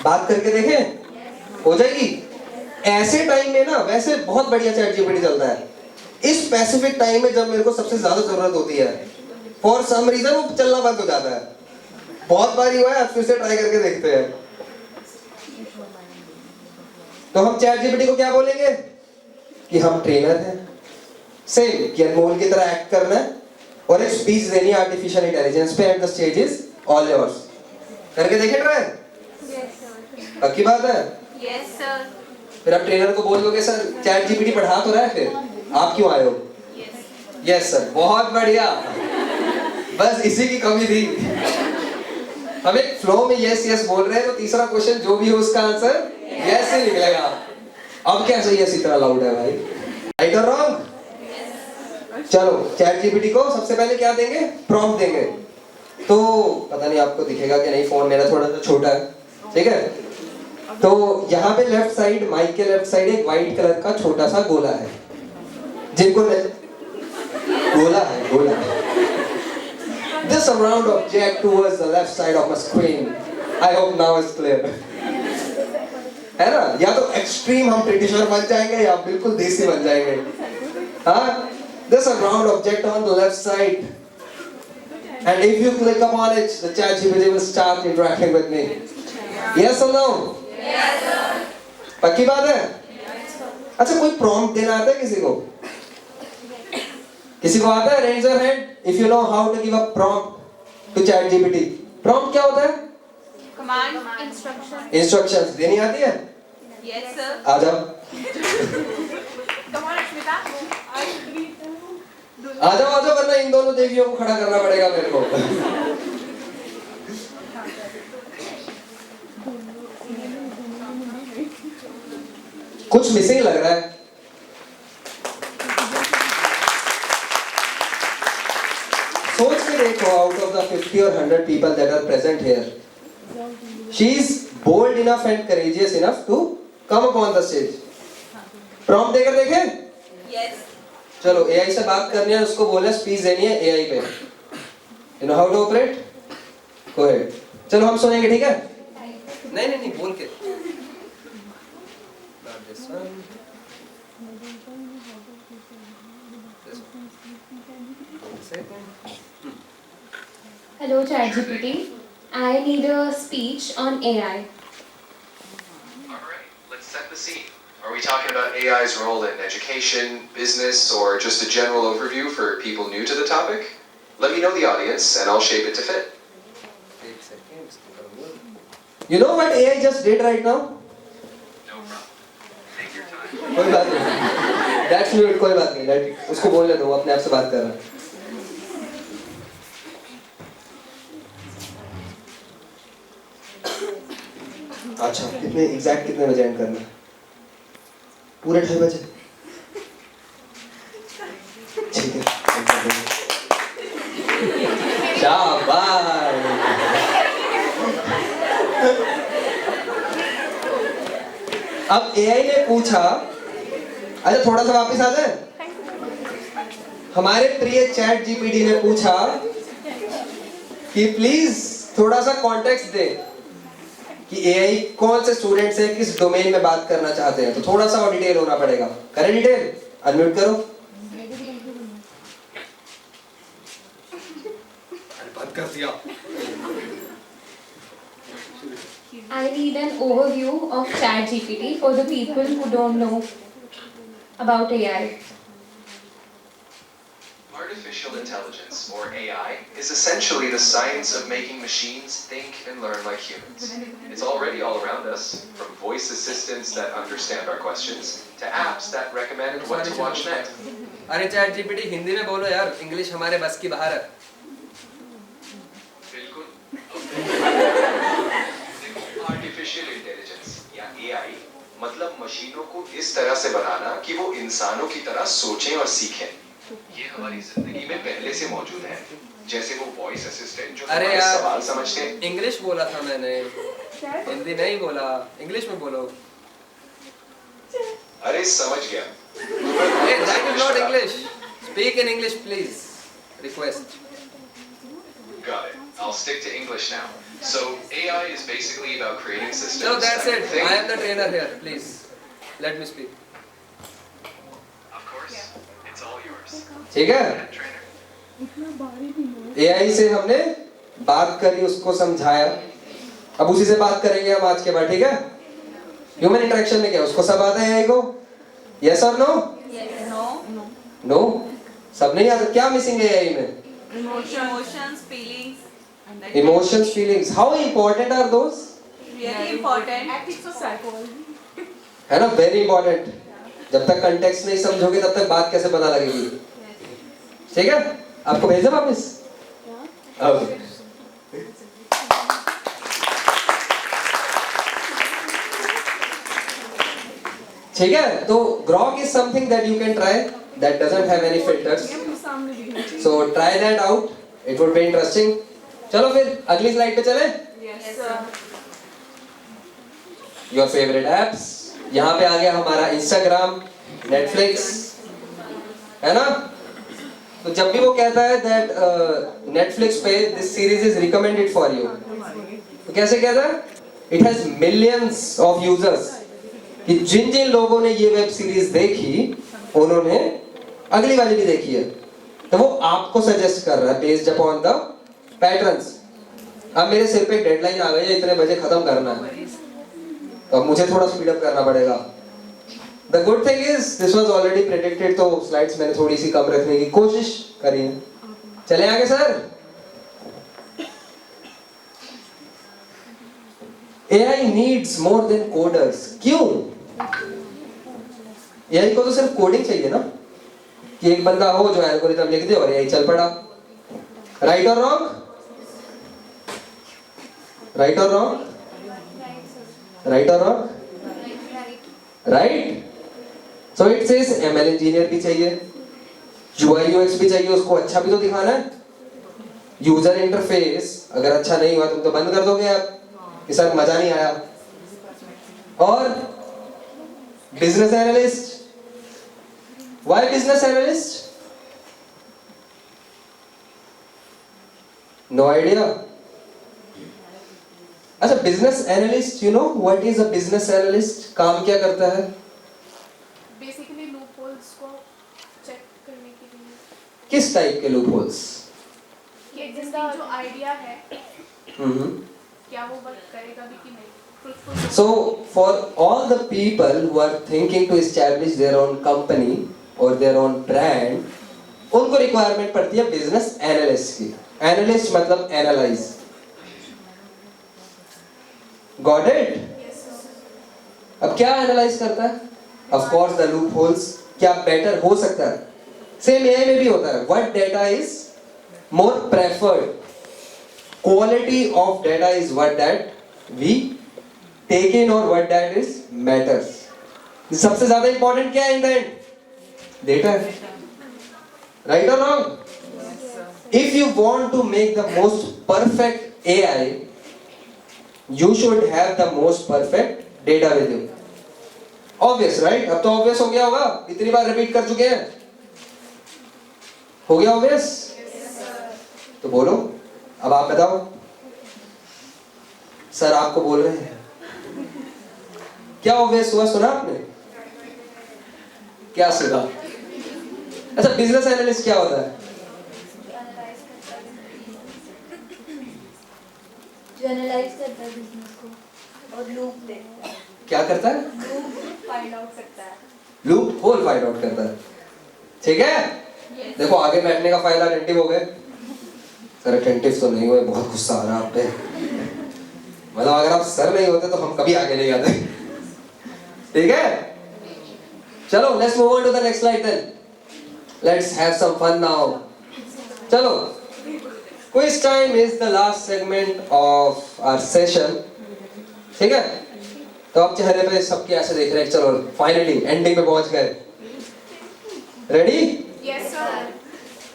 बात करके देखें हो जाएगी। ऐसे टाइम में ना वैसे बहुत बढ़िया चैट जीपीटी चलता है, इस स्पेसिफिक टाइम में जब मेरे को सबसे ज्यादा जरूरत होती है, फॉर सम रीजन वो चलना बंद हो जाता है। बहुत बार हुआ है, फिर से ट्राई करके देखते हैं। तो हम चैट जीपीटी को क्या बोलेंगे कि हम ट्रेनर हैं, सेम कि अनमोल की तरह एक्ट करना है और एक स्पीच देनी है आर्टिफिशियल इंटेलिजेंस पे, and the stage is all yours. करके देखें ट्राई? पक्की बात है? Yes sir. फिर आप ट्रेनर को बोल दोगे सर चैट जीपीटी पढ़ा तो रहा है, फिर आप क्यों आए हो? यस सर, बहुत बढ़िया, बस इसी की कमी थी। हम एक फ्लो में यस यस बोल रहे हैं, तो तीसरा क्वेश्चन जो भी हो उसका आंसर यस ही निकलेगा। अब क्या सही यस इतना लाउड है भाई, राइट और रॉन्ग? चलो चैट जीपीटी को सबसे पहले क्या देंगे? प्रॉम्प्ट देंगे। तो पता नहीं आपको दिखेगा कि नहीं, फोन मेरा थोड़ा सा छोटा है, ठीक है? तो यहाँ पे लेफ्ट साइड, माइक के लेफ्ट साइड एक व्हाइट कलर का छोटा सा गोला है, जिनको गोला This round object towards the left side of my screen. I hope now it's clear. है ना? या तो एक्सट्रीम हम ब्रिटिशर बन जाएंगे या बिल्कुल देसी बन जाएंगे। हाँ? There's a round object on the left side, and if you click upon it, the ChatGPT will start interacting with me. Yes or no? Yes sir. पक्की बात है? अच्छा, कोई प्रॉम्प्ट देना आता है किसी को? किसी को आता है? Raise your hand if you know how to give a prompt to ChatGPT. Prompt क्या होता है? Command. इंस्ट्रक्शंस देनी आती है? Yes, sir. आ जाओ, Come on, Ashmita. आ जाओ, वरना इन दोनों देवियों को खड़ा करना पड़ेगा मेरे को। कुछ मिसिंग लग रहा है। सोच के देखो, out of the 50 or 100 people that are present here, she is bold enough and courageous enough to come upon the stage. Prompt देकर देखें? Yes. चलो, एआई से बात करनी है, उसको बोले स्पीच देनी है एआई पे। You know how to operate? Go ahead. चलो हम सुनेंगे, ठीक है? नहीं, बोल के। Not this one. This one. 1 second. Hello ChatGPT. I need a speech on AI. Alright, let's set the scene. Are we talking about AI's role in education, business, or just a general overview for people new to the topic? Let me know the audience and I'll shape it to fit. 1 second. You know what AI just did right now? No problem. Take your time. कोई बात नहीं। That's mute, कोई बात नहीं। That उसको बोलने दो, वो अपने आप से बात कर रहा है। अच्छा, कितने बजे एंड करना है? पूरे 2:30 बजे। ठीक है, शाबाश। अब एआई ने पूछा, अच्छा थोड़ा सा वापस आ जाए। हमारे प्रिय चैट जीपीटी ने पूछा कि प्लीज थोड़ा सा कॉन्टेक्स्ट दे कि एआई कौन से स्टूडेंट से किस डोमेन में बात करना चाहते हैं। तो थोड़ा सा और डिटेल होना पड़ेगा। करें डिटेल? अनम्यूट करो। बंद कर दिया। I need an overview of ChatGPT for the people who don't know about AI. Artificial intelligence, or AI, is essentially the science of making machines think and learn like humans. It's already all around us, from voice assistants that understand our questions to apps that recommend what to watch next. अरे chat GPT Hindi में बोलो यार, English हमारे बस की बाहर है। बिल्कुल। आर्टिफिशियल इंटेलिजेंस या AI मतलब मशीनों को इस तरह से बनाना कि वो इंसानों की तरह सोचें और सीखें। ये हमारी जिंदगी में पहले से मौजूद है, जैसे वो वॉइस असिस्टेंट जो अरे हमारे यार, सवाल समझते हैं। इंग्लिश बोला था मैंने, हिंदी नहीं बोला, इंग्लिश में बोलो। अरे समझ गया। Hey, that is not English. Speak in English, please. Request. Got it. I'll stick to English now. So AI is basically about creating systems. No, that's that it. think- I am the trainer here. Please, let me speak. Of course, it's all yours. ठीक है? Trainer. AI से हमने बात करी, उसको समझाया। अब उसी से बात करेंगे हम आज के बाद, ठीक है? ह्यूमन इंटरेक्शन में क्या उसको सब आता है एआई को? यस और नो? No. नो? सब नहीं आता। क्या मिसिंग है एआई में? Emotions, feelings. Emotions, feelings. How important are those? Really important. Ethics of psychology. है ना, वेरी इंपॉर्टेंट। जब तक कंटेक्स्ट नहीं समझोगे तब तक बात कैसे पता लगेगी? ठीक है, आपको भेजा वापस? ओके। ठीक है, तो Grok is something that you can try that doesn't have any filters, so try that out, it would be interesting. चलो फिर अगली स्लाइड पे चले। Yes, sir. Your favourite apps, यहाँ पे आ गया हमारा इंस्टाग्राम, नेटफ्लिक्स, है ना? तो जब भी वो कहता है दैट नेटफ्लिक्स पे this series is recommended for you, तो कैसे कहता है? It has millions of users, कि जिन जिन लोगों ने ये वेब सीरीज देखी उन्होंने अगली वाली भी देखी है, तो वो आपको सजेस्ट कर रहा है बेस्ड अपॉन द पैटर्न्स। अब मेरे सिर पे डेडलाइन आ गई है, इतने बजे खत्म करना है, तो अब मुझे थोड़ा स्पीड अप करना पड़ेगा। The good thing is this was already predicted, तो स्लाइड्स मैंने थोड़ी सी कम रखने की कोशिश करी है. चले आगे sir. AI needs more than coders. क्यों? AI को तो सिर्फ कोडिंग चाहिए ना, कि एक बंदा हो जो एल्गोरिथम लिख दे और AI चल पड़ा. राइट और रॉन्ग? राइट और रॉन्ग? राइट और wrong? Right. So it says ML engineer भी चाहिए, UI UX भी चाहिए, उसको अच्छा भी तो दिखाना है. यूजर इंटरफेस अगर अच्छा नहीं हुआ तुम तो बंद कर दोगे आप कि सर मजा नहीं आया. और business analyst. Why business analyst? No idea. अच्छा, business analyst, you know what is a business analyst? काम क्या करता है? बेसिकली लूप होल्स को चेक करने के लिए. किस टाइप के लूप होल्स? कि एग्जिस्टिंग जो आइडिया है क्या वो वर्क करेगा भी कि नहीं. Truthful. So for all the people who are thinking to establish their own company or their own brand, उनको रिक्वायरमेंट पड़ती है बिजनेस एनालिस्ट की. एनालिस्ट मतलब एनालाइज. Got it? अब क्या एनालाइज करता है? Of course the loopholes. क्या बेटर हो सकता है? सेम एआई में भी होता है. What data is more preferred? Quality of data is what that we take in और व्हाट दैट इज मैटर्स. सबसे ज्यादा इंपॉर्टेंट क्या है इन द एंड? डेटा है. राइट और wrong? If you want to make the most perfect AI, you should have the most perfect data with you. Obvious, right? अब तो obvious हो गया होगा, इतनी बार repeat कर चुके हैं. हो गया obvious? तो बोलो, अब आप बताओ. सर आपको बोल रहे हैं. क्या obvious हुआ? सुना आपने? क्या सुना? अच्छा, बिजनेस एनालिस्ट क्या होता है? जो एनालाइज करता है बिजनेस को और लूप देखता है. क्या करता है? लूप फाइंड आउट करता है. लूप होल फाइंड आउट करता है. ठीक है. देखो आगे बैठने का फायदा. अटेंटिव हो गए? सर अटेंटिव तो नहीं हुए, बहुत गुस्सा आ रहा है आप पे. मतलब अगर आप सर नहीं होते तो हम कभी आगे नहीं आते. ठीक है, चलो let's move on to the next slide then. Let's have some fun now. चलो, quiz time is the last segment of our session. ठीक है, तो आप चेहरे पे सबके ऐसे देख रहे हैं. चलो फाइनली एंडिंग पे पहुंच गए. रेडी? Yes sir.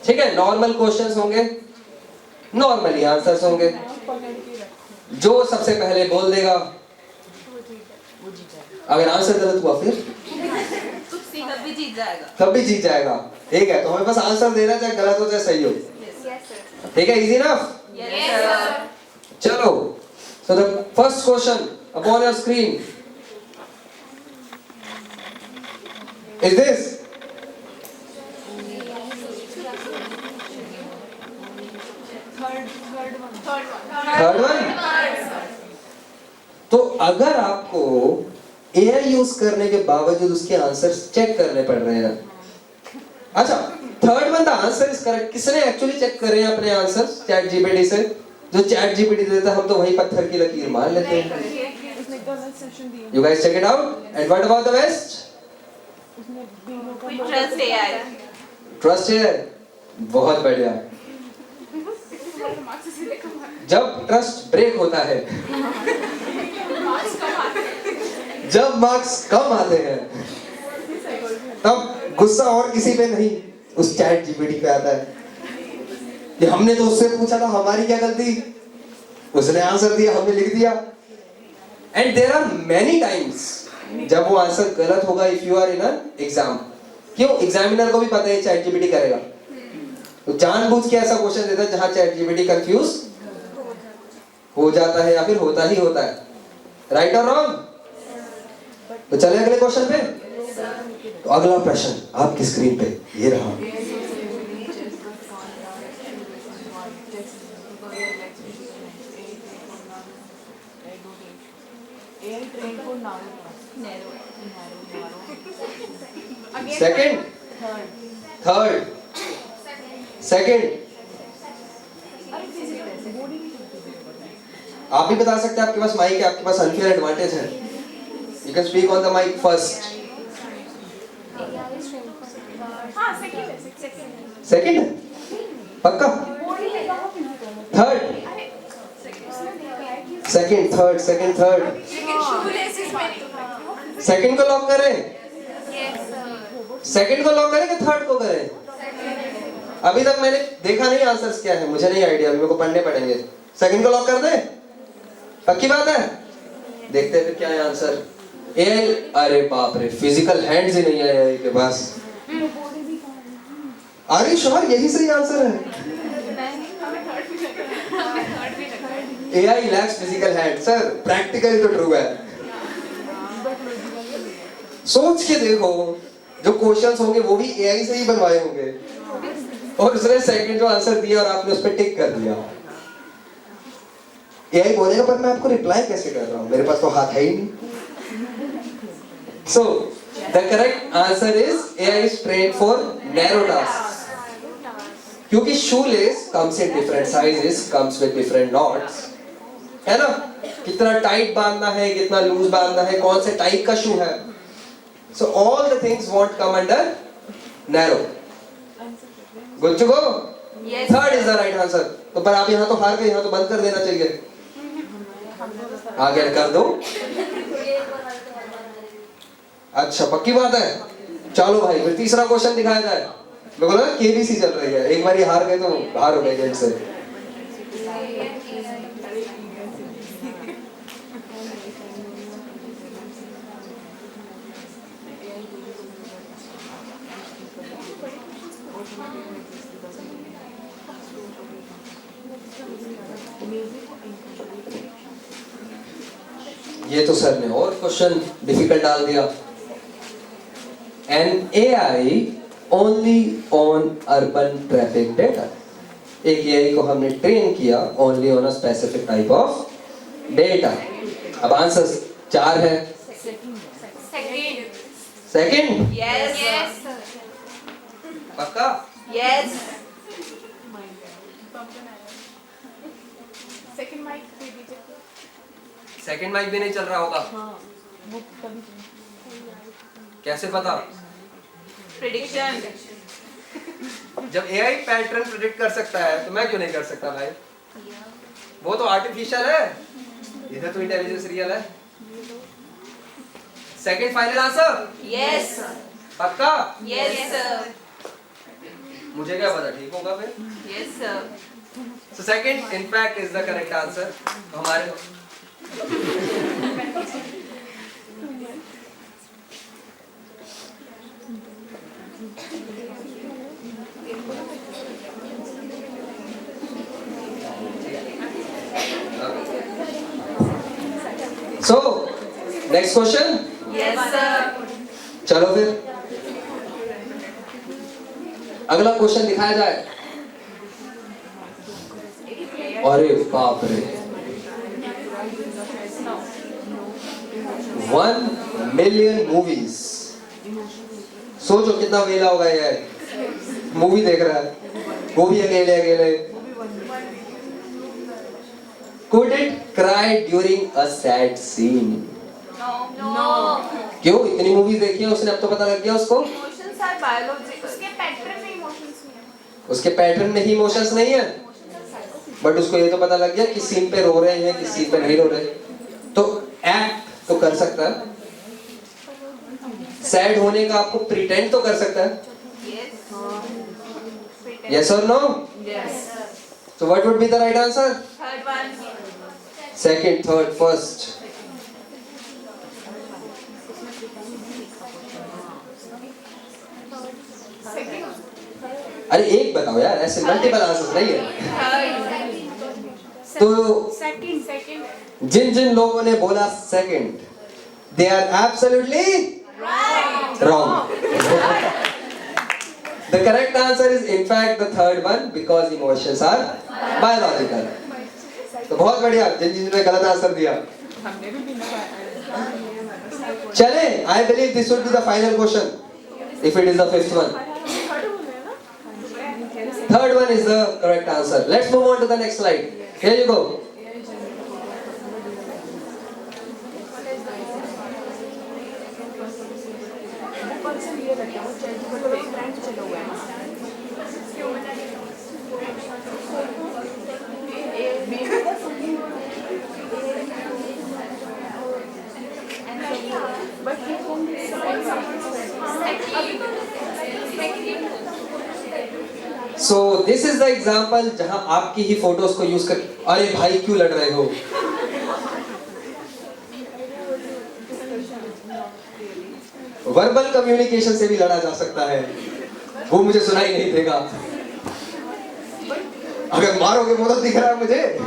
ठीक है, नॉर्मल क्वेश्चंस होंगे, नॉर्मली आंसर्स होंगे. जो सबसे पहले बोल देगा, अगर आंसर गलत हुआ फिर तब भी जीत जाएगा. तब भी जीत जाएगा. ठीक है, तो हमें बस आंसर देना, चाहे गलत हो चाहे सही हो. ठीक है, इजी इनफ? Yes sir. चलो, so the first question upon your screen is this. Third one. तो अगर आपको AI यूज करने के बावजूद उसके आंसर्स चेक करने पड़ रहे हैं. अच्छा, third one the answer is correct. किसने एक्चुअली चेक करे हैं अपने आंसर्स? चैट जीपीटी से. जो चैट जीपीटी देता है हम तो वही पत्थर की लकीर मान लेते हैं. You guys check it out. And what about the rest? We trust AI. Trust है. बहुत बढ़िया. जब ट्रस्ट ब्रेक होता है, जब मार्क्स कम आते हैं, तब गुस्सा और किसी पे नहीं, उस चैट जीपीटी पे आता है कि हमने तो उससे पूछा था, हमारी क्या गलती, उसने आंसर दिया, हमने लिख दिया. And there are many times जब वो आंसर गलत होगा if you are in an exam. क्यों? एग्जामिनर को भी पता है चैट जीपीटी करेगा, तो जानबूझ के ऐसा क्वेश्चन देता है जहां चैट जीपीटी कंफ्यूज हो जाता है या फिर होता ही होता है. राइट और रॉन्ग? तो चले अगले क्वेश्चन पे. तो अगला प्रश्न आपकी स्क्रीन पे ये रहा. AI trained for narrow tasks. Second, third, second. आप भी बता सकते हैं, आपके पास माइक है, आपके पास अनफेयर एडवांटेज है। You can speak on the mic first. Second है पक्का? Third, second, third, second, third. Second को लॉक करें? सेकंड को लॉक करें कि थर्ड को करें? अभी तक मैंने देखा नहीं आंसर्स क्या है, मुझे नहीं आइडिया, मेरे को पढ़ने पड़ेंगे। सेकंड को लॉक कर दे? पक्की बात है? देखते हैं फिर क्या है आंसर। एल, अरे बाप रे, फिजिकल हैंड्स ही नहीं है एआई के पास। अरे श्योर यही सही आंसर है। AI lakhs physical hand. Sir practically तो ट्रू है। सोच के देखो, जो क्वेश्चंस होंगे वो भी एआई से ही बनवाए होंगे, और उसने सेकंड जो आंसर दिया और आपने उस पर टिक कर दिया। एआई बोलेगा पर मैं आपको रिप्लाई कैसे कर रहा हूं, मेरे पास तो हाथ है ही नहीं। So the correct answer is AI is trained for narrow tasks. क्योंकि shoelace comes in different sizes, comes with different knots, है ना? कितना टाइट बांधना है, कितना लूज बांधना है, कौन से टाइप का शू है। So all the things won't come under narrow. Good to go? Yes. Third is the right answer. तो पर आप यहाँ तो हार गए, यहाँ तो बंद कर देना चाहिए। आगे कर दो। अच्छा पक्की बात है? चलो भाई फिर तीसरा क्वेश्चन दिखाया जाए। मेरे को लगा केबीसी चल रही है, एक बार ये हार गए तो हार हो गए गेट से। ये तो सर ने और क्वेश्चन डिफिकल्ट डाल दिया। An AI only on urban traffic data. एक AI को हमने ट्रेन किया only on a specific type of data. अब आंसर 4 है। सेकंड? Yes. पक्का? Yes. सेकंड माइक दे दीजिए। सेकंड माइक भी नहीं चल रहा होगा? कैसे पता? Prediction. जब AI पैटर्न प्रेडिक्ट कर सकता है तो मैं क्यों नहीं कर सकता भाई? वो तो आर्टिफिशियल है, इधर तो इंटेलिजेंस रियल है। Second final answer? Yes. पक्का? Yes, sir. मुझे क्या पता ठीक होगा फिर? Yes, sir. So second in fact is the correct answer. हमारे So next question. Yes, sir. चलो फिर अगला क्वेश्चन दिखाया जाए। अरे बाप रे, 1 million मूवीज। सोचो कितना वेला होगा ये, मूवी देख रहा है, वो भी अकेले अकेले। Could it cry during a sad scene? No. क्यों? इतनी मूवीज देखी है उसने, अब तो पता लग गया उसको। Emotions are biological. उसके पैटर्न में इमोशंस नहीं है। उसके पैटर्न में ही इमोशंस नहीं है, बट उसको ये तो पता लग गया कि सीन पे रो रहे हैं, किस सीन पे नहीं रो रहे, तो एक्ट तो कर सकता है। सैड होने का आपको प्रिटेंड तो कर सकता है। Yes or no? Yes. So what would be the right answer? Third one. Second, third, first. अरे एक बताओ यार, ऐसे मल्टीपल आंसर्स नहीं है। तो सेकंड जिन जिन लोगों ने बोला second, they are absolutely wrong. The correct answer is in fact the third one, because emotions are biological. तो बहुत बढ़िया, जिन जिन ने गलत आंसर दिया। चले, I believe this would be the final question. If it is the fifth one. Third one is the correct answer. Let's move on to the next slide. Here you go. So this is the example जहां आपकी ही photos को use कर, अरे भाई क्यों लड़ रहे हो? वर्बल कम्युनिकेशन से भी लड़ा जा सकता है, वो मुझे सुनाई नहीं देगा। अगर मारोगे वो तो दिख रहा है मुझे।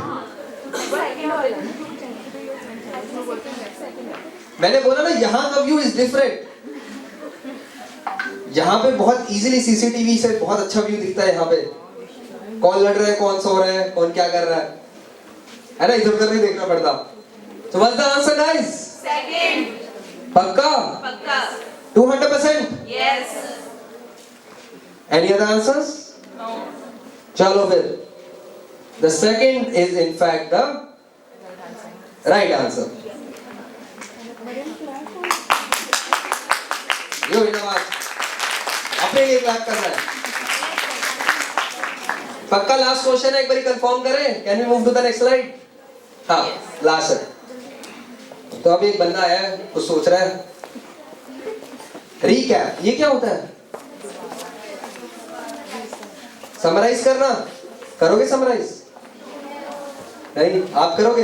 मैंने बोला ना यहाँ का व्यू इज डिफरेंट। यहाँ पे बहुत इजीली सीसीटीवी से बहुत अच्छा व्यू दिखता है। यहाँ पे कौन लड़ रहा है, कौन सो रहा है, कौन क्या कर रहा है ना, इधर उधर नहीं देखना पड़ता। So what's the answer guys? Second. पक्का? पक्का. 200%? Yes. Any other answers? No. चलो फिर। The second is in fact the right answer. यो इनवाज अपने लिए क्लैप कर रहा है। पक्का लास्ट क्वेश्चन है, एक बार कंफर्म करें। Can we move to the next slide? हाँ लास्ट है। तो अभी एक बंदा आया है, कुछ सोच रहा है। रीकैप, ये क्या होता है? समराइज करना। करोगे समराइज? नहीं, आप करोगे?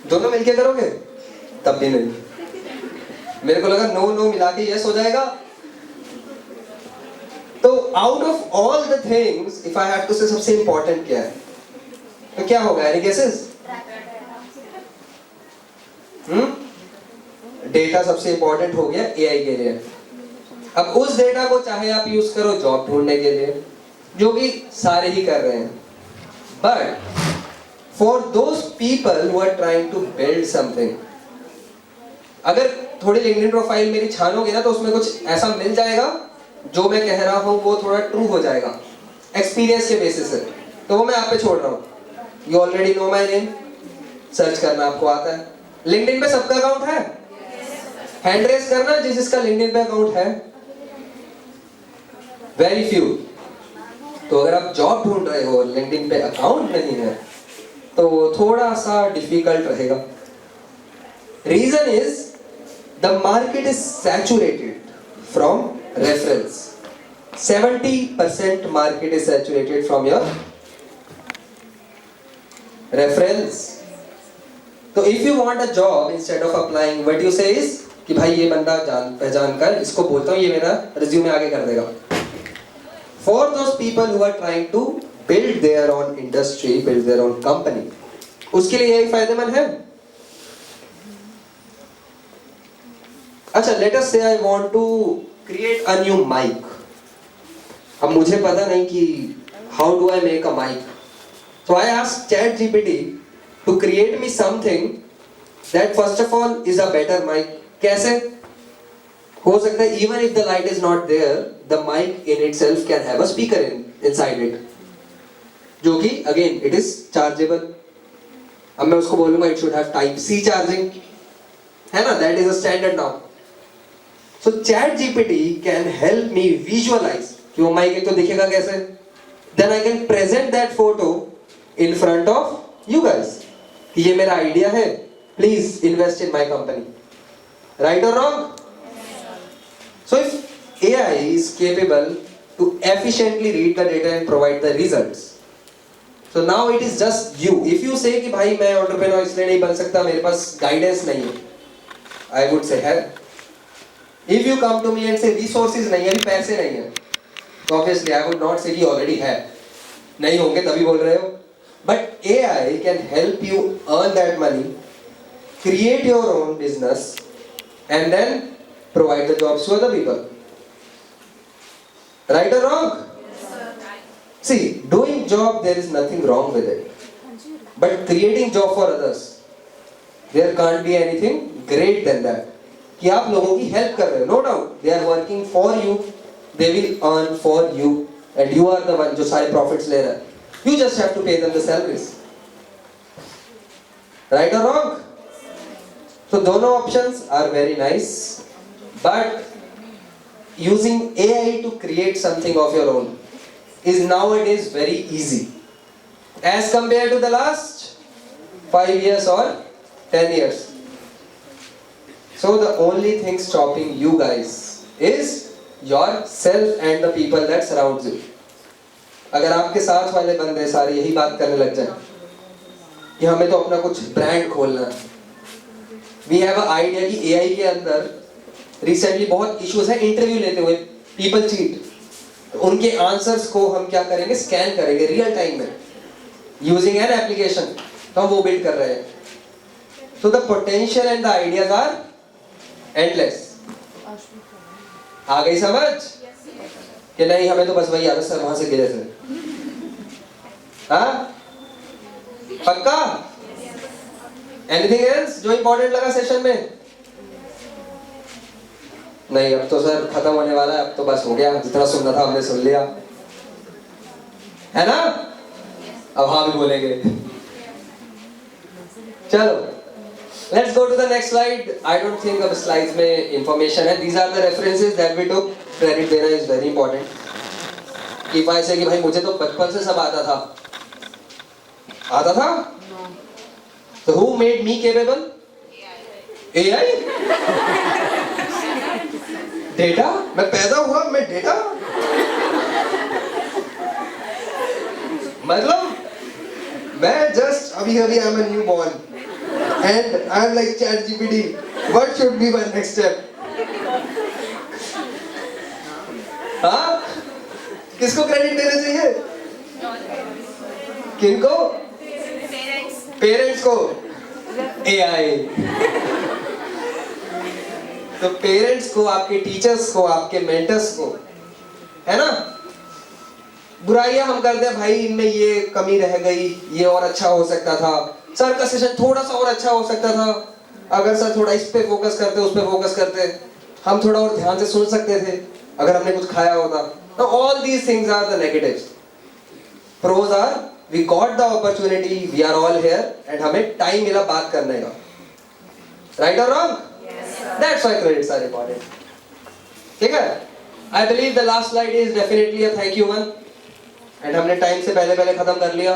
दोनों मिलके करोगे? तब भी नहीं। मेरे को लगा नो नो मिला के यस हो जाएगा। तो out of all the things if I have to say सबसे इंपॉर्टेंट क्या है? तो क्या होगा? Any guesses? डेटा सबसे इंपॉर्टेंट हो गया एआई के लिए। अब उस डेटा को चाहे आप यूज करो जॉब ढूंढने के लिए, जो कि सारे ही कर रहे हैं, but for those people who are trying to build something, अगर थोड़ी लिंक्डइन प्रोफाइल मेरी छानोगे ना तो उसमें कुछ ऐसा मिल जाएगा जो मैं कह रहा हूँ वो थोड़ा ट्रू हो जाएगा एक्सपीरियंस के बेसिस से। तो वो मैं आप पे छोड़ रहा हूँ। You already know my name, search करना आपको आता है। लिंक्डइन पे सबका अकाउंट है? हैंड रेज करना जिसका लिंक्डइन पे अकाउंट है। Very few. तो अगर आप जॉब ढूंढ रहे हो, लिंक्डइन पे अकाउंट नहीं है, तो थोड़ा सा डिफिकल्ट रहेगा। Reason is the market is saturated from reference. 70% market is saturated from your reference. तो if you want a job instead of applying, what you say is कि भाई ये बंदा जान पहचान कर, इसको बोलता हूँ ये मेरा रिज्यूमे आगे कर देगा। For those people who are trying to build their own industry, build their own company, उसके लिए यही फायदेमंद है। अच्छा, let us say I want to create a new mic. अब मुझे पता नहीं कि how do I make a mic? So I asked ChatGPT to create me something that first of all is a better mic. कैसे? हो सकता है even if the light is not there, the mic in itself can have a speaker inside it, जो कि again it is chargeable. अब मैं उसको बोलूँगा it should have type C charging, है ना? That is a standard now. So ChatGPT can help me visualize कि वो माइक एक तो दिखेगा कैसे, then I can present that photo in front of you guys कि ये मेरा आइडिया है, please invest in my company. Right or wrong? So if AI is capable to efficiently read the data and provide the results, so now it is just you. If you say कि भाई मैं entrepreneur इसलिए नहीं बन सकता, मेरे पास guidance नहीं है, I would say है। If you come to me and say resources नहीं है, अभी पैसे नहीं है, तो obviously I would not say कि already है, नहीं होंगे तभी बोल रहे हो। But AI can help you earn that money, create your own business, and then provide the jobs to other people. Right or wrong? See, doing job there is nothing wrong with it. But creating job for others, there can't be anything great than that. कि आप लोगों की help कर रहे हो, no doubt they are working for you, they will earn for you and you are the one जो सारे profits ले रहा है. You just have to pay them the salaries. Right और रॉन्ग? तो दोनों options are very nice, but using AI to create something of your own is nowadays very easy as compared to the last 5 years or 10 years. So the only thing stopping you guys is yourself and the people that surrounds you. अगर आपके साथ वाले बंदे सारे यही बात करने लग जाए कि हमें तो अपना कुछ ब्रांड खोलना है. We have an idea कि AI के अंदर रिसेंटली बहुत इश्यूज है इंटरव्यू लेते हुए, पीपल चीट. उनके आंसर्स को हम क्या करेंगे, स्कैन करेंगे रियल टाइम में यूजिंग एन एप्लीकेशन. तो हम वो बिल्ड कर रहे हैं. So the potential and the ideas are endless. आ गई समझ कि नहीं? हमें तो बस वही याद है सर वहां से गिरे थे. हाँ पक्का? एनीथिंग एल्स जो इंपॉर्टेंट लगा सेशन में? नहीं, अब तो सर खत्म होने वाला है, अब तो बस हो गया, जितना सुनना था हमने सुन लिया, है ना? अब हाँ भी बोलेंगे. चलो let's go to the next slide. I don't think अब स्लाइड्स में इंफॉर्मेशन है. These are the references that we took. Credit देना is very important. If I say कि भाई मुझे तो बचपन से सब आता था. So who made me capable? AI? Data? मैं पैदा हुआ, मैं डेटा? मतलब मैं जस्ट अभी आई am a new born and I am like ChatGPT. What should be my next step? हाँ? किसको क्रेडिट देना चाहिए? किनको? पेरेंट्स को. AI. तो पेरेंट्स को, आपके टीचर्स को, आपके मेंटर्स को, है ना? बुराइयां हम करते हैं, भाई इनमें ये कमी रह गई, ये और अच्छा हो सकता था, सर का सेशन थोड़ा सा और अच्छा हो सकता था, अगर सर थोड़ा इस पे फोकस करते, उस पे फोकस करते, हम थोड़ा और ध्यान से सुन सकते थे अगर हमने कुछ खाया होता. Now all these things are the negatives. Pros are we got the opportunity, we are all here, and हमें टाइम मिला बात करने का. Right or wrong? Yes, sir. That's why credits are important. ठीक है? I believe the last slide is definitely a thank you one. And हमने time से पहले खत्म कर लिया.